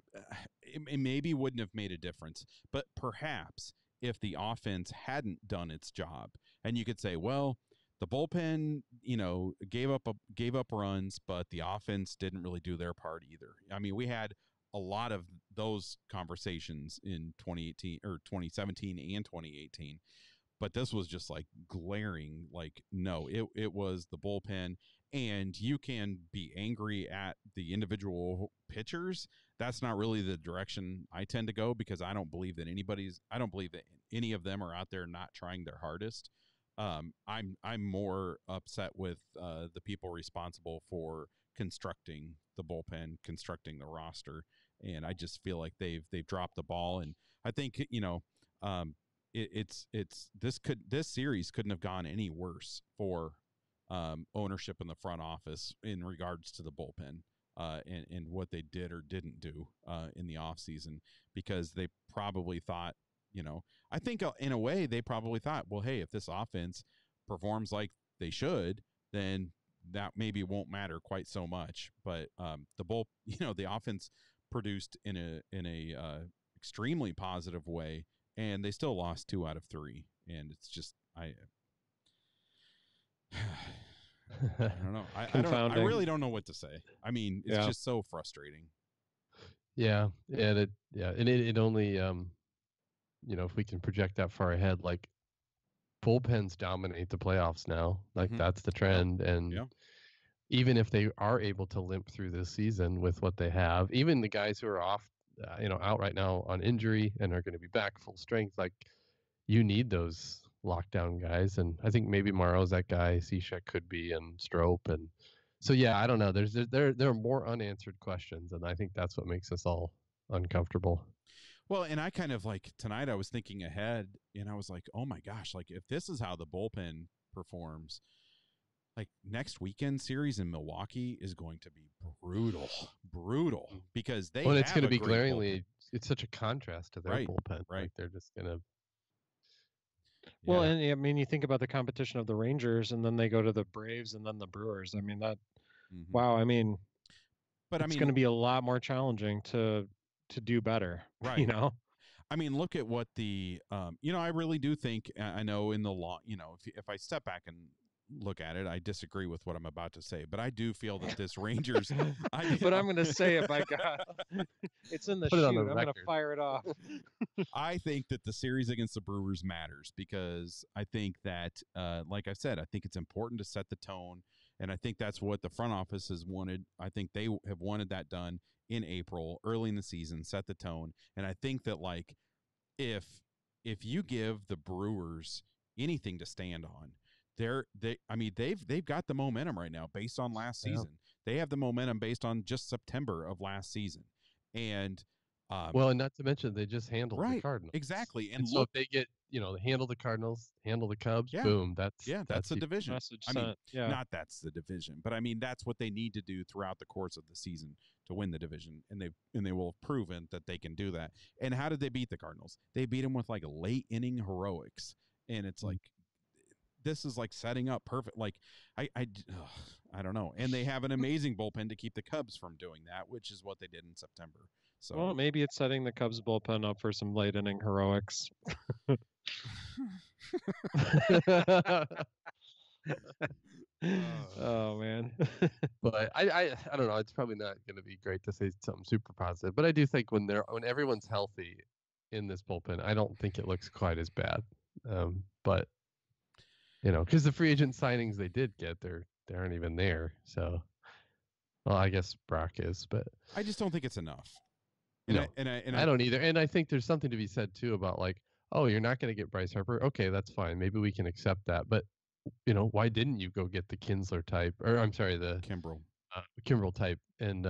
it maybe wouldn't have made a difference. But perhaps if the offense hadn't done its job, and you could say, well, the bullpen, you know, gave up runs, but the offense didn't really do their part either. I mean, we had a lot of those conversations in 2018 or 2017 and 2018. but this was just like glaring. Like, no, it was the bullpen. And you can be angry at the individual pitchers. That's not really the direction I tend to go, because I don't believe that any of them are out there not trying their hardest. I'm more upset with the people responsible for constructing the bullpen, constructing the roster, and I just feel like they've dropped the ball. And I think this series couldn't have gone any worse for ownership in the front office in regards to the bullpen and what they did or didn't do in the offseason, because they probably thought, I think in a way they probably thought, well, hey, if this offense performs like they should, then that maybe won't matter quite so much. But the offense produced in a extremely positive way, and they still lost 2 out of 3. And it's just I don't know. I really don't know what to say. I mean, it's just so frustrating. Yeah, and it only if we can project that far ahead, like bullpens dominate the playoffs now. Like that's the trend, and even if they are able to limp through this season with what they have, even the guys who are off, out right now on injury and are going to be back full strength, like you need those lockdown guys, and I think maybe Morrow's that guy. Cishek could be, and Strope, and so I don't know. There are more unanswered questions, and I think that's what makes us all uncomfortable. Well, and I kind of like tonight I was thinking ahead, and I was like, oh my gosh, like if this is how the bullpen performs, like next weekend series in Milwaukee is going to be brutal, because it's going to be glaringly, it's such a contrast to their bullpen. Right. Like they're just going to. Well, and I mean, you think about the competition of the Rangers, and then they go to the Braves, and then the Brewers. I mean, wow. I mean, but it's going to be a lot more challenging to do better, right? I mean, look at what the I really do think, I know in the law, if I step back and look at it, I disagree with what I'm about to say, but I do feel that this Rangers. But I'm going to say it, by God, it's in the shoot. I'm going to fire it off. I think that the series against the Brewers matters, because I think that, like I said, I think it's important to set the tone, and I think that's what the front office has wanted. I think they have wanted that done in April, early in the season, set the tone, and I think that like if you give the Brewers anything to stand on, they've got the momentum right now based on last season. They have the momentum based on just September of last season, and and not to mention they just handled the Cardinals. Exactly, and so if they get handle the Cardinals, handle the Cubs, boom, that's the division. Not that's the division, but I mean that's what they need to do throughout the course of the season to win the division, and they will have proven that they can do that. And how did they beat the Cardinals? They beat them with like late inning heroics, and it's like this is like setting up perfect. Like I don't know, and they have an amazing bullpen to keep the Cubs from doing that, which is what they did in September. So well, maybe it's setting the Cubs bullpen up for some late inning heroics. Oh man. But I don't know. It's probably not going to be great to say something super positive, but I do think when everyone's healthy in this bullpen, I don't think it looks quite as bad. But because the free agent signings they did get, they aren't even there. So, well, I guess Brock is, but I just don't think it's enough. I don't either. And I think there's something to be said too about like, oh, you're not going to get Bryce Harper. Okay, that's fine. Maybe we can accept that. But why didn't you go get the Kinsler type, or I'm sorry, the Kimbrel type? And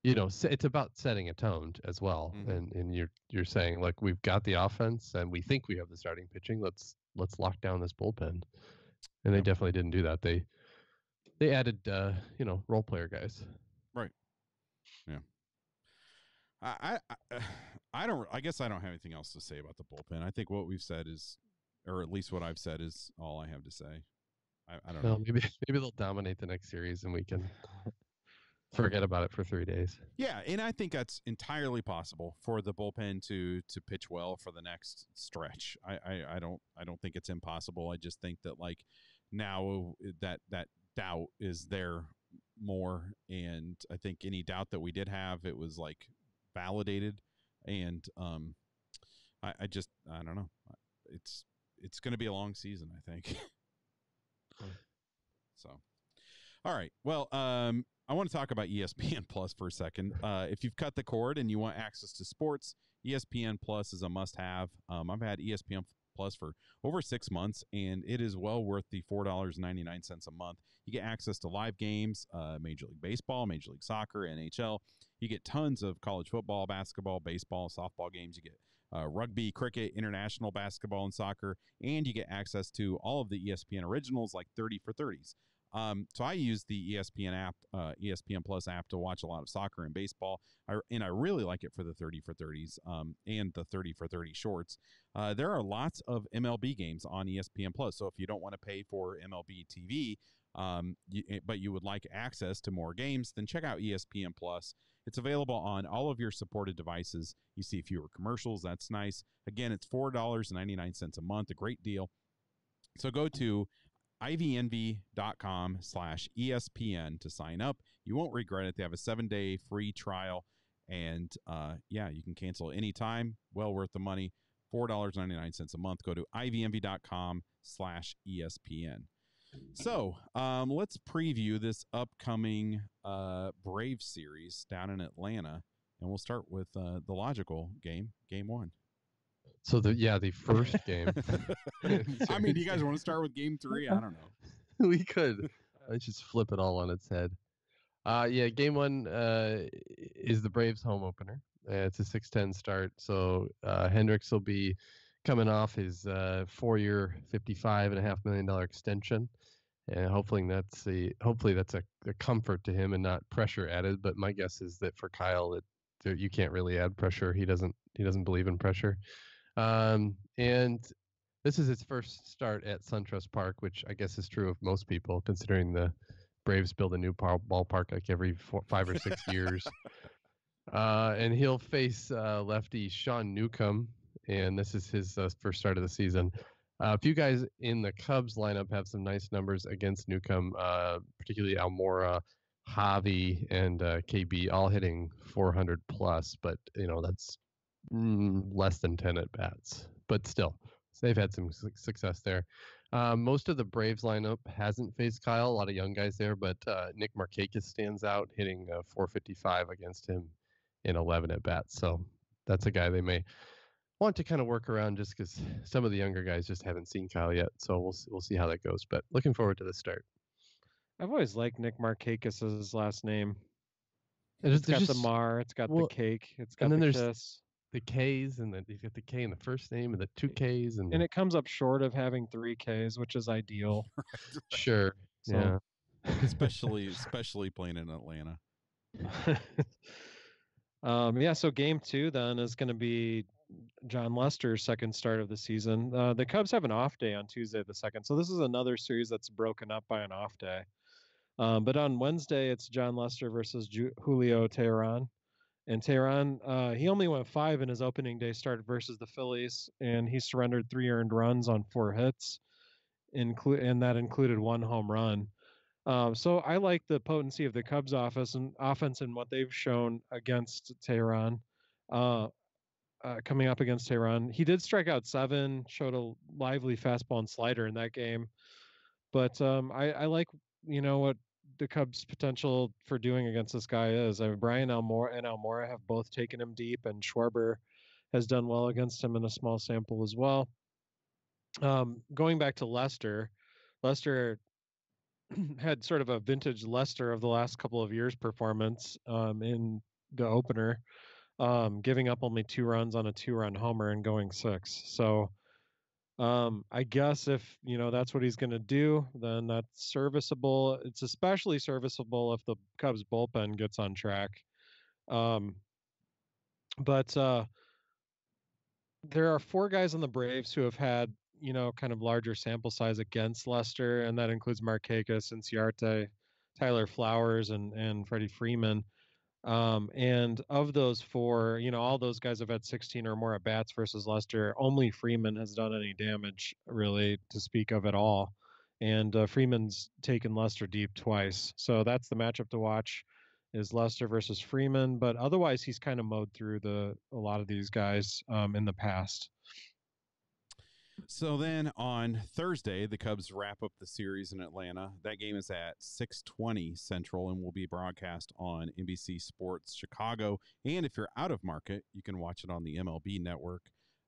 it's about setting a tone as well. And you're saying like we've got the offense and we think we have the starting pitching. Let's lock down this bullpen. And they definitely didn't do that. They added role player guys. Right. Yeah. I guess I don't have anything else to say about the bullpen. I think what we've said is, or at least what I've said is all I have to say. I don't know. Maybe they'll dominate the next series and we can forget about it for 3 days. Yeah, and I think that's entirely possible for the bullpen to pitch well for the next stretch. I don't think it's impossible. I just think that like now that doubt is there more, and I think any doubt that we did have, it was like validated, and I don't know. it's going to be a long season, I think. So, all right. Well, I want to talk about ESPN Plus for a second. If you've cut the cord and you want access to sports, ESPN Plus is a must-have. I've had ESPN Plus for over 6 months, and it is well worth the $4.99 a month. You get access to live games, Major League Baseball, Major League Soccer, NHL. You get tons of college football, basketball, baseball, softball games. You get rugby, cricket, international basketball, and soccer, and you get access to all of the ESPN originals like 30 for 30s. So I use the ESPN app, ESPN Plus app, to watch a lot of soccer and baseball, and I really like it for the 30 for 30s and the 30 for 30 shorts. There are lots of MLB games on ESPN Plus, so if you don't want to pay for MLB TV, but you would like access to more games, then check out ESPN Plus. It's available on all of your supported devices. You see fewer commercials. That's nice. Again, it's $4.99 a month, a great deal. So go to ivenv.com/ESPN to sign up. You won't regret it. They have a 7-day free trial, and you can cancel anytime. Well worth the money. $4.99 a month. Go to ivenv.com/ESPN. So let's preview this upcoming Braves series down in Atlanta, and we'll start with the logical game 1. So the first game. I mean, do you guys want to start with game 3? I don't know. We could. Let's just flip it all on its head. Game 1 is the Braves home opener. It's a 6:10 start. So Hendricks will be coming off his 4-year, $55.5 million extension, and hopefully that's a comfort to him and not pressure added. But my guess is that for Kyle, that you can't really add pressure. He doesn't believe in pressure. And this is his first start at SunTrust Park, which I guess is true of most people, considering the Braves build a new ballpark like every 5 or 6 years. And he'll face lefty Sean Newcomb, and this is his first start of the season. A few guys in the Cubs lineup have some nice numbers against Newcomb, particularly Almora, Javi, and KB, all hitting 400 plus, but that's less than 10 at bats. But still, so they've had some success there. Most of the Braves lineup hasn't faced Kyle. A lot of young guys there, but Nick Markakis stands out, hitting 455 against him in 11 at bats. So that's a guy they may want to kind of work around, just because some of the younger guys just haven't seen Kyle yet. So we'll see how that goes. But looking forward to the start. I've always liked Nick Markakis' last name. It's got the Mar, it's got the cake, it's got the kiss. The K's, and then he's got the K in the first name and the 2 K's, and it comes up short of having 3 K's, which is ideal. Sure. So. Yeah. especially playing in Atlanta. So game 2 then is going to be John Lester's second start of the season. The Cubs have an off day on Tuesday the 2nd, so this is another series that's broken up by an off day. But on Wednesday, it's John Lester versus Julio Teheran. And Teheran, he only went 5 in his opening day start versus the Phillies, and he surrendered 3 earned runs on 4 hits, and that included 1 home run. So I like the potency of the Cubs offense and what they've shown against Teheran. Coming up against Teheran, he did strike out 7, showed a lively fastball and slider in that game. But I like what the Cubs' potential for doing against this guy is. I mean, Brian Almora have both taken him deep, and Schwarber has done well against him in a small sample as well. Going back to Lester had sort of a vintage Lester of the last couple of years performance in the opener, giving up only 2 runs on a 2-run homer and going 6. So I guess if that's what he's going to do, then that's serviceable. It's especially serviceable if the Cubs bullpen gets on track. But there are 4 guys on the Braves who have had kind of larger sample size against Lester, and that includes Markakis, Inciarte, Tyler Flowers, and Freddie Freeman. And of those 4, all those guys have had 16 or more at bats versus Lester. Only Freeman has done any damage really to speak of at all. And Freeman's taken Lester deep twice. So that's the matchup to watch, is Lester versus Freeman. But otherwise, he's kind of mowed through a lot of these guys in the past. So then on Thursday, the Cubs wrap up the series in Atlanta. That game is at 6:20 Central and will be broadcast on NBC Sports Chicago. And if you're out of market, you can watch it on the MLB network.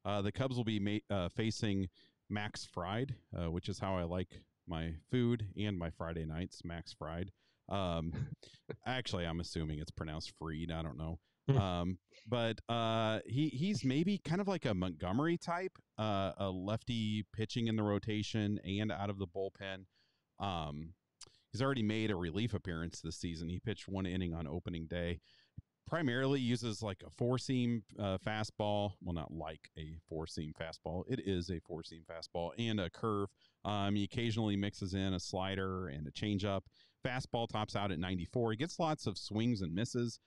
The Cubs will be facing Max Fried, which is how I like my food and my Friday nights, Max Fried. Actually, I'm assuming it's pronounced Freed. I don't know. But he's maybe kind of like a Montgomery type, a lefty pitching in the rotation and out of the bullpen. He's already made a relief appearance this season. He pitched 1 inning on opening day. Primarily uses like a 4-seam fastball. Well, not like a 4-seam fastball. It is a 4-seam fastball and a curve. He occasionally mixes in a slider and a changeup. Fastball tops out at 94. He gets lots of swings and misses.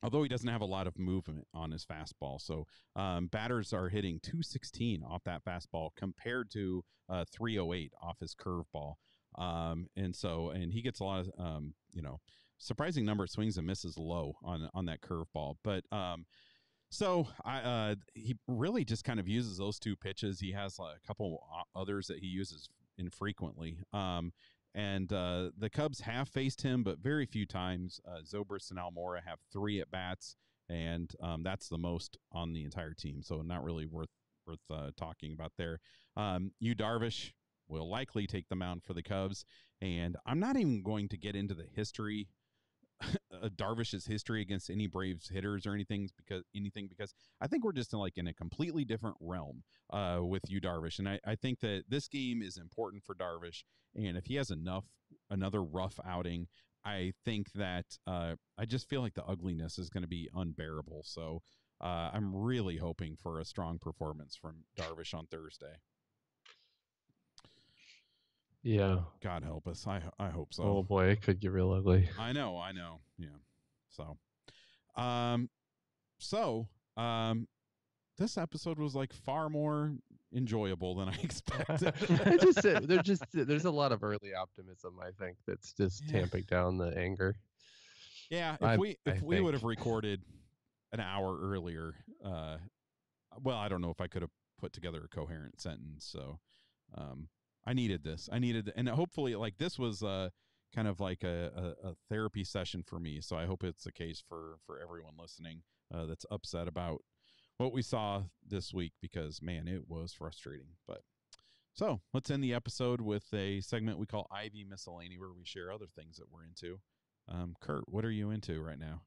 Although he doesn't have a lot of movement on his fastball. So batters are hitting 216 off that fastball compared to 308 off his curveball. And he gets a lot of, surprising number of swings and misses low on that curveball. But he really just kind of uses those 2 pitches. He has a couple others that he uses infrequently. And the Cubs have faced him, but very few times. Zobrist and Almora have 3 at-bats, and that's the most on the entire team, so not really worth talking about there. Yu Darvish will likely take the mound for the Cubs, and I'm not even going to get into the history, Darvish's history against any Braves hitters or anything because I think we're just in a completely different realm with Yu Darvish, and I think that this game is important for Darvish. And if he has another rough outing, I think that I just feel like the ugliness is going to be unbearable. So I'm really hoping for a strong performance from Darvish on Thursday. Yeah. God help us. I hope so. Oh boy, it could get real ugly. I know. Yeah. So, this episode was far more enjoyable than I expected. There's a lot of early optimism, I think, that's just tamping down the anger. Yeah, if we would have recorded an hour earlier, well, I don't know if I could have put together a coherent sentence. So, I needed this. And hopefully, this was kind of like a therapy session for me. So I hope it's the case for everyone listening that's upset about what we saw this week, because man, it was frustrating. But so let's end the episode with a segment we call Ivy Miscellany, where we share other things that we're into. Kurt, what are you into right now?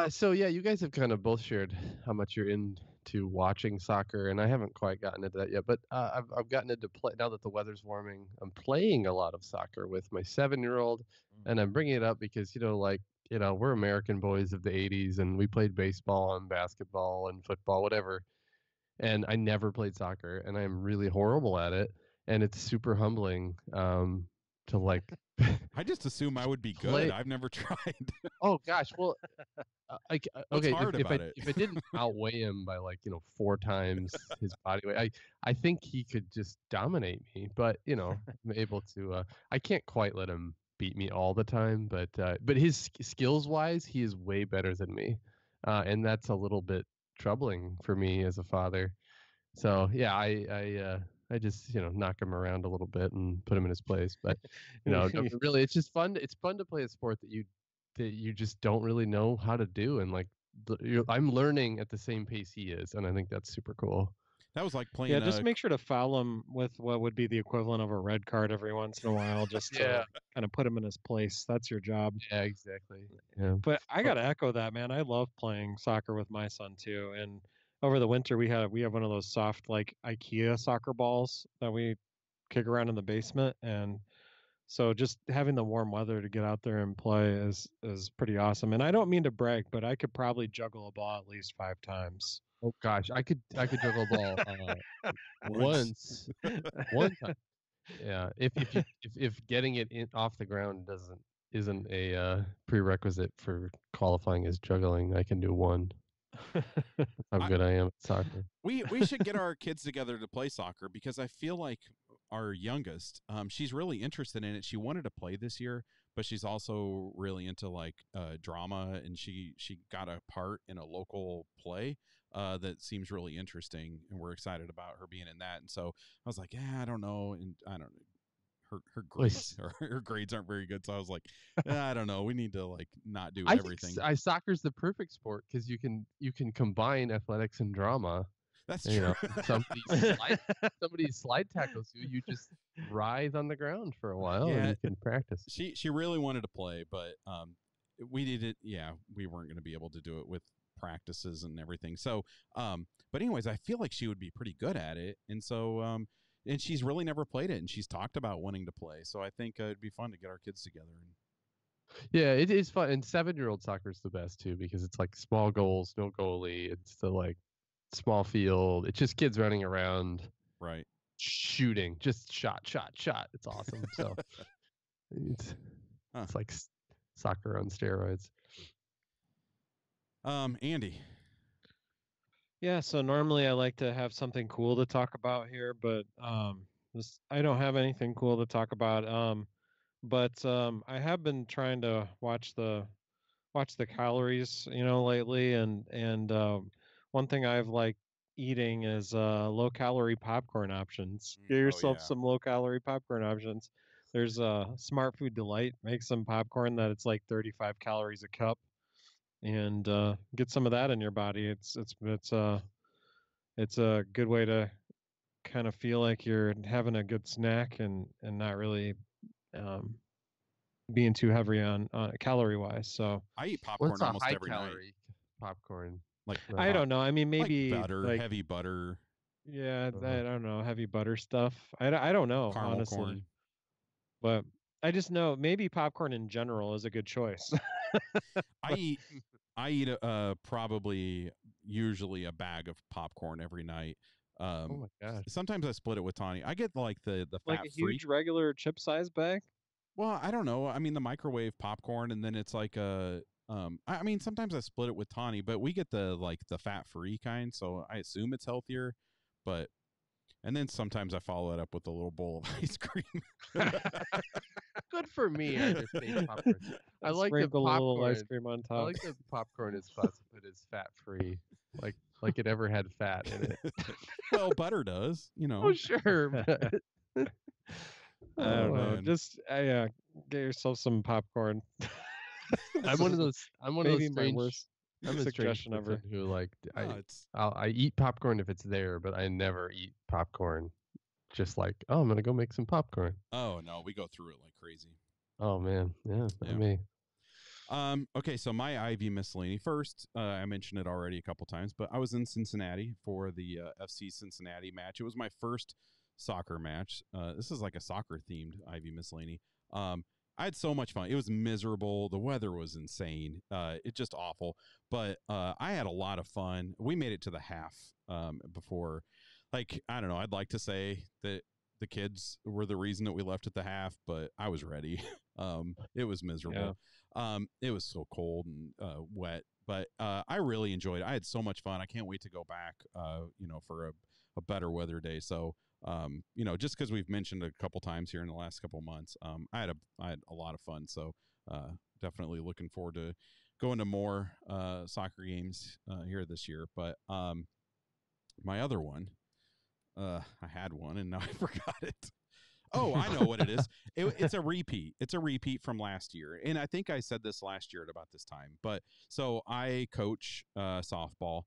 So yeah, you guys have kind of both shared how much you're into watching soccer, and I haven't quite gotten into that yet. But I've gotten into play now that the weather's warming. I'm playing a lot of soccer with my 7-year-old, and I'm bringing it up because we're American boys of the 80s, and we played baseball and basketball and football, whatever. And I never played soccer, and I'm really horrible at it, and it's super humbling to I just assume I would be good. Play. I've never tried. Oh gosh, well, What's hard about it? If I didn't outweigh him by 4 times his body weight, I think he could just dominate me. But I'm able to. I can't quite let him beat me all the time, but his skills wise, he is way better than me, and that's a little bit troubling for me as a father. So yeah, I just knock him around a little bit and put him in his place. But really, it's just fun. It's fun to play a sport that you just don't really know how to do, and I'm learning at the same pace he is, and I think that's super cool. That was like playing. Yeah, just make sure to foul him with what would be the equivalent of a red card every once in a while, just to kind of put him in his place. That's your job. Yeah, exactly. Yeah. But I gotta echo that, man. I love playing soccer with my son too. And over the winter, we have one of those soft IKEA soccer balls that we kick around in the basement, and so just having the warm weather to get out there and play is pretty awesome. And I don't mean to brag, but I could probably juggle a ball at least 5 times. Oh gosh, I could juggle a ball one time. Yeah, if getting it off the ground isn't a prerequisite for qualifying as juggling, I can do one. How good I am at soccer. We should get our kids together to play soccer, because I feel like our youngest, she's really interested in it. She wanted to play this year, but she's also really into drama, and she got a part in a local play that seems really interesting, and we're excited about her being in that. And so I was like, yeah, I don't know, and I don't know. Her grades her grades aren't very good, so I was like, I don't know. We need to like not do everything. Soccer's the perfect sport because you can combine athletics and drama. That's you true. know, somebody slide tackles you, you just writhe on the ground for a while and you can practice. She really wanted to play, but we didn't. Yeah, we weren't going to be able to do it with practices and everything. So, but anyways, I feel like she would be pretty good at it, and so and she's really never played it, and she's talked about wanting to play. So I think it'd be fun to get our kids together. Yeah, it is fun, and 7-year-old soccer is the best too because it's like small goals, no goalie. It's the like small field. It's just kids running around, right? Shooting, just shot. It's awesome. So it's like soccer on steroids. Andy. Yeah, so normally I like to have something cool to talk about here, but I don't have anything cool to talk about. But I have been trying to watch the calories, lately, and one thing I've liked eating is low calorie popcorn options. Get yourself some low calorie popcorn options. There's Smart Food Delight makes some popcorn that it's like 35 calories a cup, and get some of that in your body. It's a good way to kind of feel like you're having a good snack and not really being too heavy on calorie wise. So I eat popcorn almost high every calorie night. Popcorn? Like I don't know. I mean, maybe like butter, heavy butter. Yeah, I don't know, heavy butter stuff. I don't know, caramel honestly. corn. But I just know maybe popcorn in general is a good choice. I eat probably usually a bag of popcorn every night. Oh my gosh. Sometimes I split it with Tawny. I get like the like fat a huge free. regular chip size bag? Well, I don't know. I mean, the microwave popcorn, and then it's like a. I mean, sometimes I split it with Tawny, but we get the fat free kind, so I assume it's healthier. But and then sometimes I follow it up with a little bowl of ice cream. Good for me. I just ate popcorn. I like the Sprinkle a little ice popcorn. cream on I top. like the popcorn is classified as fat free, like it ever had fat in it. Well, butter does, Oh sure. But... I don't know. Man. Just get yourself some popcorn. I'm one of those Maybe strange. my worst I'm a strange suggestion ever. person who like I eat popcorn if it's there, but I never eat popcorn. Just like, oh, I'm gonna go make some popcorn. Oh no, we go through it like crazy. Oh man, yeah. Me. Okay, so my IV miscellany. First, I mentioned it already a couple times, but I was in Cincinnati for the FC Cincinnati match. It was my first soccer match. This is like a soccer themed IV miscellany. I had so much fun. It was miserable. The weather was insane. It's just awful. But I had a lot of fun. We made it to the half before. Like, I don't know. I'd like to say that the kids were the reason that we left at the half, but I was ready. It was miserable. Yeah. It was so cold and wet, but I really enjoyed it. I had so much fun. I can't wait to go back, for a better weather day. So, just because we've mentioned it a couple times here in the last couple months, I had a lot of fun. So definitely looking forward to going to more soccer games here this year. But my other one, I had one and now I forgot it. Oh, I know what it is. It's a repeat. It's a repeat from last year. And I think I said this last year at about this time. But so I coach softball,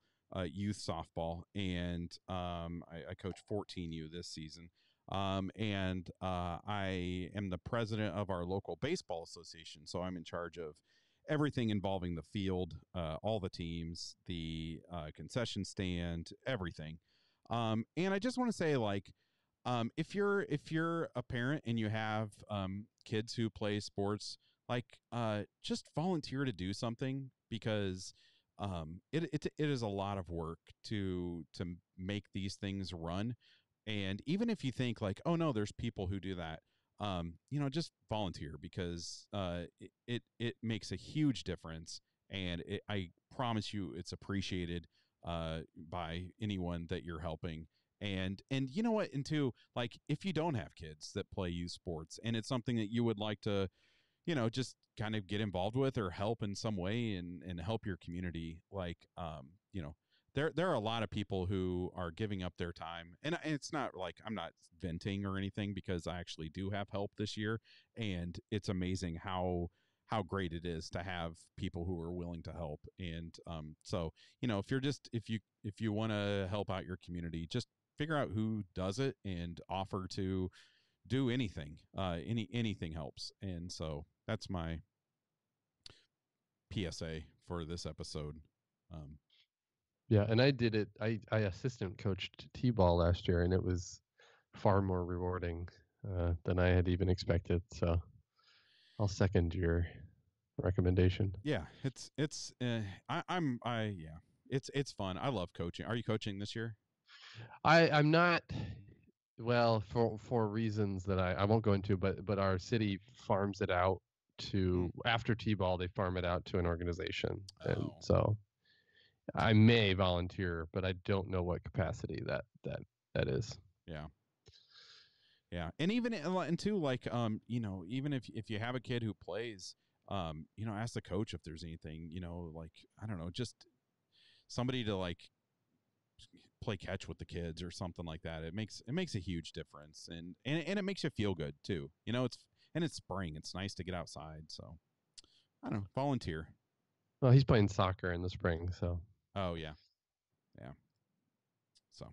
youth softball, and I coach 14U this season. And I am the president of our local baseball association. So I'm in charge of everything involving the field, all the teams, the concession stand, everything. And I just want to say, like, if you're a parent and you have kids who play sports, like just volunteer to do something, because it is a lot of work to make these things run. And even if you think like, oh no, there's people who do that, just volunteer, because it makes a huge difference, and I promise you it's appreciated by anyone that you're helping. And you know what? And two, like, if you don't have kids that play youth sports and it's something that you would like to, just kind of get involved with or help in some way and help your community, like, there are a lot of people who are giving up their time, and it's not like I'm not venting or anything, because I actually do have help this year, and it's amazing how great it is to have people who are willing to help. And so if you want to help out your community, just figure out who does it and offer to do anything. Anything helps. And so that's my PSA for this episode. Yeah, and I did it. I assistant coached T-ball last year, and it was far more rewarding than I had even expected. So I'll second your recommendation. Yeah, it's it's fun. I love coaching. Are you coaching this year? I'm not. Well, for reasons that I won't go into, but our city farms it out to after T-ball, they farm it out to an organization, and so I may volunteer, but I don't know what capacity that is. Yeah. Yeah. And even and too, like even if you have a kid who plays, ask the coach if there's anything, like, I don't know, just somebody to like play catch with the kids or something like that. It makes a huge difference, and it makes you feel good too. It's spring. It's nice to get outside. So I don't know, volunteer. Well, he's playing soccer in the spring, so. Oh yeah. Yeah. So,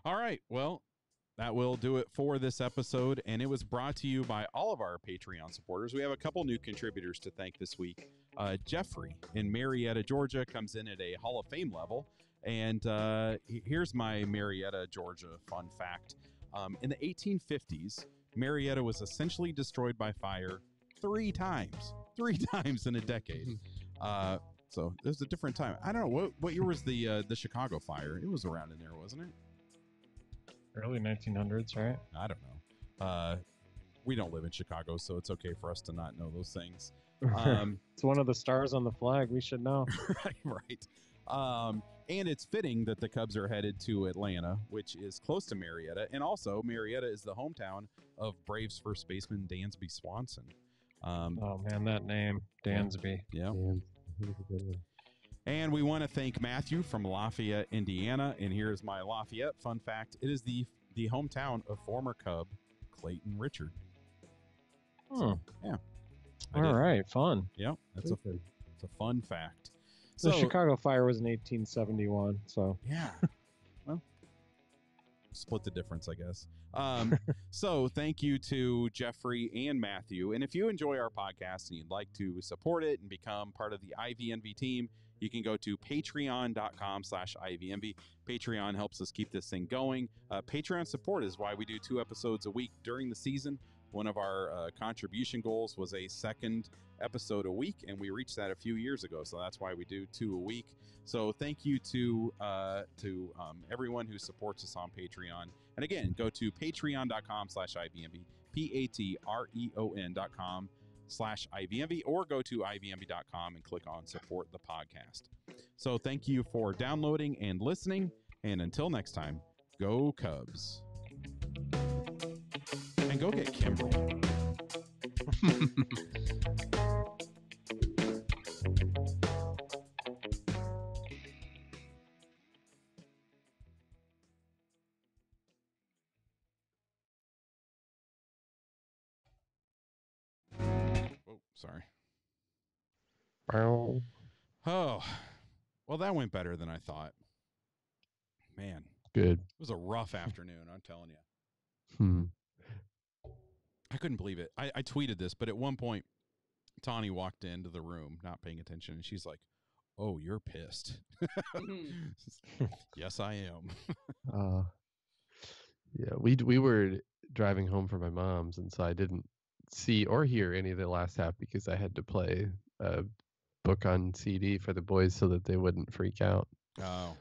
all right. Well, that will do it for this episode, and it was brought to you by all of our Patreon supporters. We have a couple new contributors to thank this week. Jeffrey in Marietta, Georgia, comes in at a Hall of Fame level, and here's my Marietta, Georgia fun fact. In the 1850s, Marietta was essentially destroyed by fire 3 times in a decade. So it was a different time. I don't know what year was the Chicago fire. It was around in there, wasn't it? Early 1900s, right? I don't know. We don't live in Chicago, so it's okay for us to not know those things. It's one of the stars on the flag. We should know. Right. And it's fitting that the Cubs are headed to Atlanta, which is close to Marietta. And also, Marietta is the hometown of Braves first baseman Dansby Swanson. Oh, man, that name, Dansby. Yeah. And we want to thank Matthew from Lafayette, Indiana. And here's my Lafayette fun fact. It is the hometown of former Cub Clayton Richard. So, yeah. All right, fun. Yeah, it's a fun fact. The Chicago Fire was in 1871, so. Yeah. Well, split the difference, I guess. So thank you to Jeffrey and Matthew. And if you enjoy our podcast and you'd like to support it and become part of the IVMV team, you can go to patreon.com/IVMV. Patreon helps us keep this thing going. Patreon support is why we do 2 episodes a week during the season. One of our contribution goals was a second episode a week, and we reached that a few years ago. So that's why we do 2 a week. So thank you to everyone who supports us on Patreon. And again, go to patreon.com/IVMV, patreon.com/IVMV, or go to IVMV.com and click on support the podcast. So thank you for downloading and listening. And until next time, go Cubs. And go get Kimbrel. Oh, sorry. Oh, well, that went better than I thought. Man. Good. It was a rough afternoon, I'm telling you. I couldn't believe it. I tweeted this, but at one point, Tawny walked into the room, not paying attention, and she's like, "Oh, you're pissed." Yes, I am. Yeah, we were driving home from my mom's, and so I didn't see or hear any of the last half because I had to play a book on CD for the boys so that they wouldn't freak out. Oh,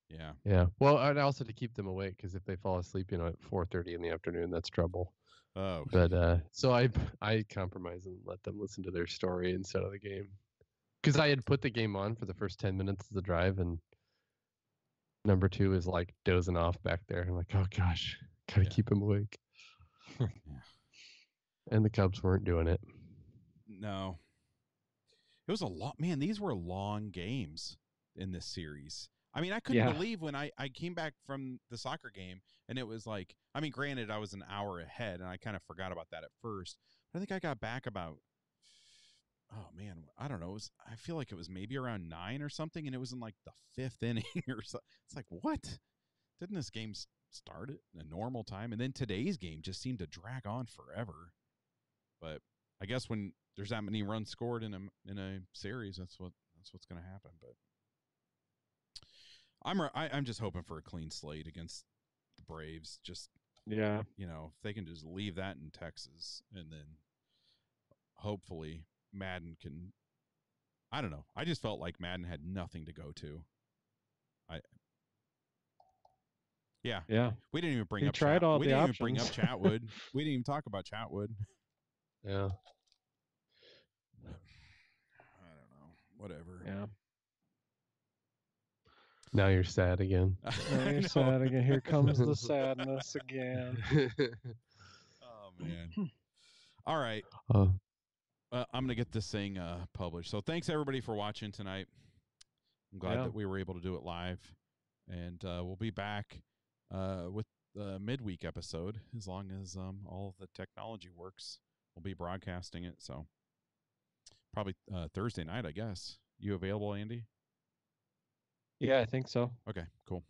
yeah. Yeah. Well, and also to keep them awake, because if they fall asleep, at 4:30 in the afternoon, that's trouble. Oh. But so I compromised and let them listen to their story instead of the game, because I had put the game on for the first 10 minutes of the drive, and number 2 is like dozing off back there. I'm like, oh gosh, gotta keep him awake. Yeah. And the Cubs weren't doing it. No. It was a lot. Man, these were long games in this series. I mean, I couldn't believe when I came back from the soccer game and it was like, I mean, granted, I was an hour ahead and I kind of forgot about that at first. But I think I got back about, oh man, I don't know. I feel like it was maybe around 9 or something, and it was in like the 5th inning or so. It's like, what? Didn't this game start at a normal time? And then today's game just seemed to drag on forever. But I guess when there's that many runs scored in a series, that's what's going to happen. But I'm just hoping for a clean slate against the Braves. Just if they can just leave that in Texas, and then hopefully Madden can. I don't know. I just felt like Madden had nothing to go to. Yeah. We didn't even bring up. We didn't even bring up Chatwood. We didn't even talk about Chatwood. Yeah. I don't know. Whatever. Yeah. Now you're sad again. Now you're sad again. Here comes the sadness again. Oh man. All right. I'm gonna get this thing published. So thanks everybody for watching tonight. I'm glad that we were able to do it live, and we'll be back with the midweek episode as long as all of the technology works. We'll be broadcasting it, so probably Thursday night, I guess. You available, Andy? Yeah, I think so. Okay, cool.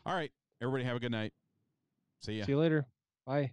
All right, everybody have a good night. See ya. See you later. Bye.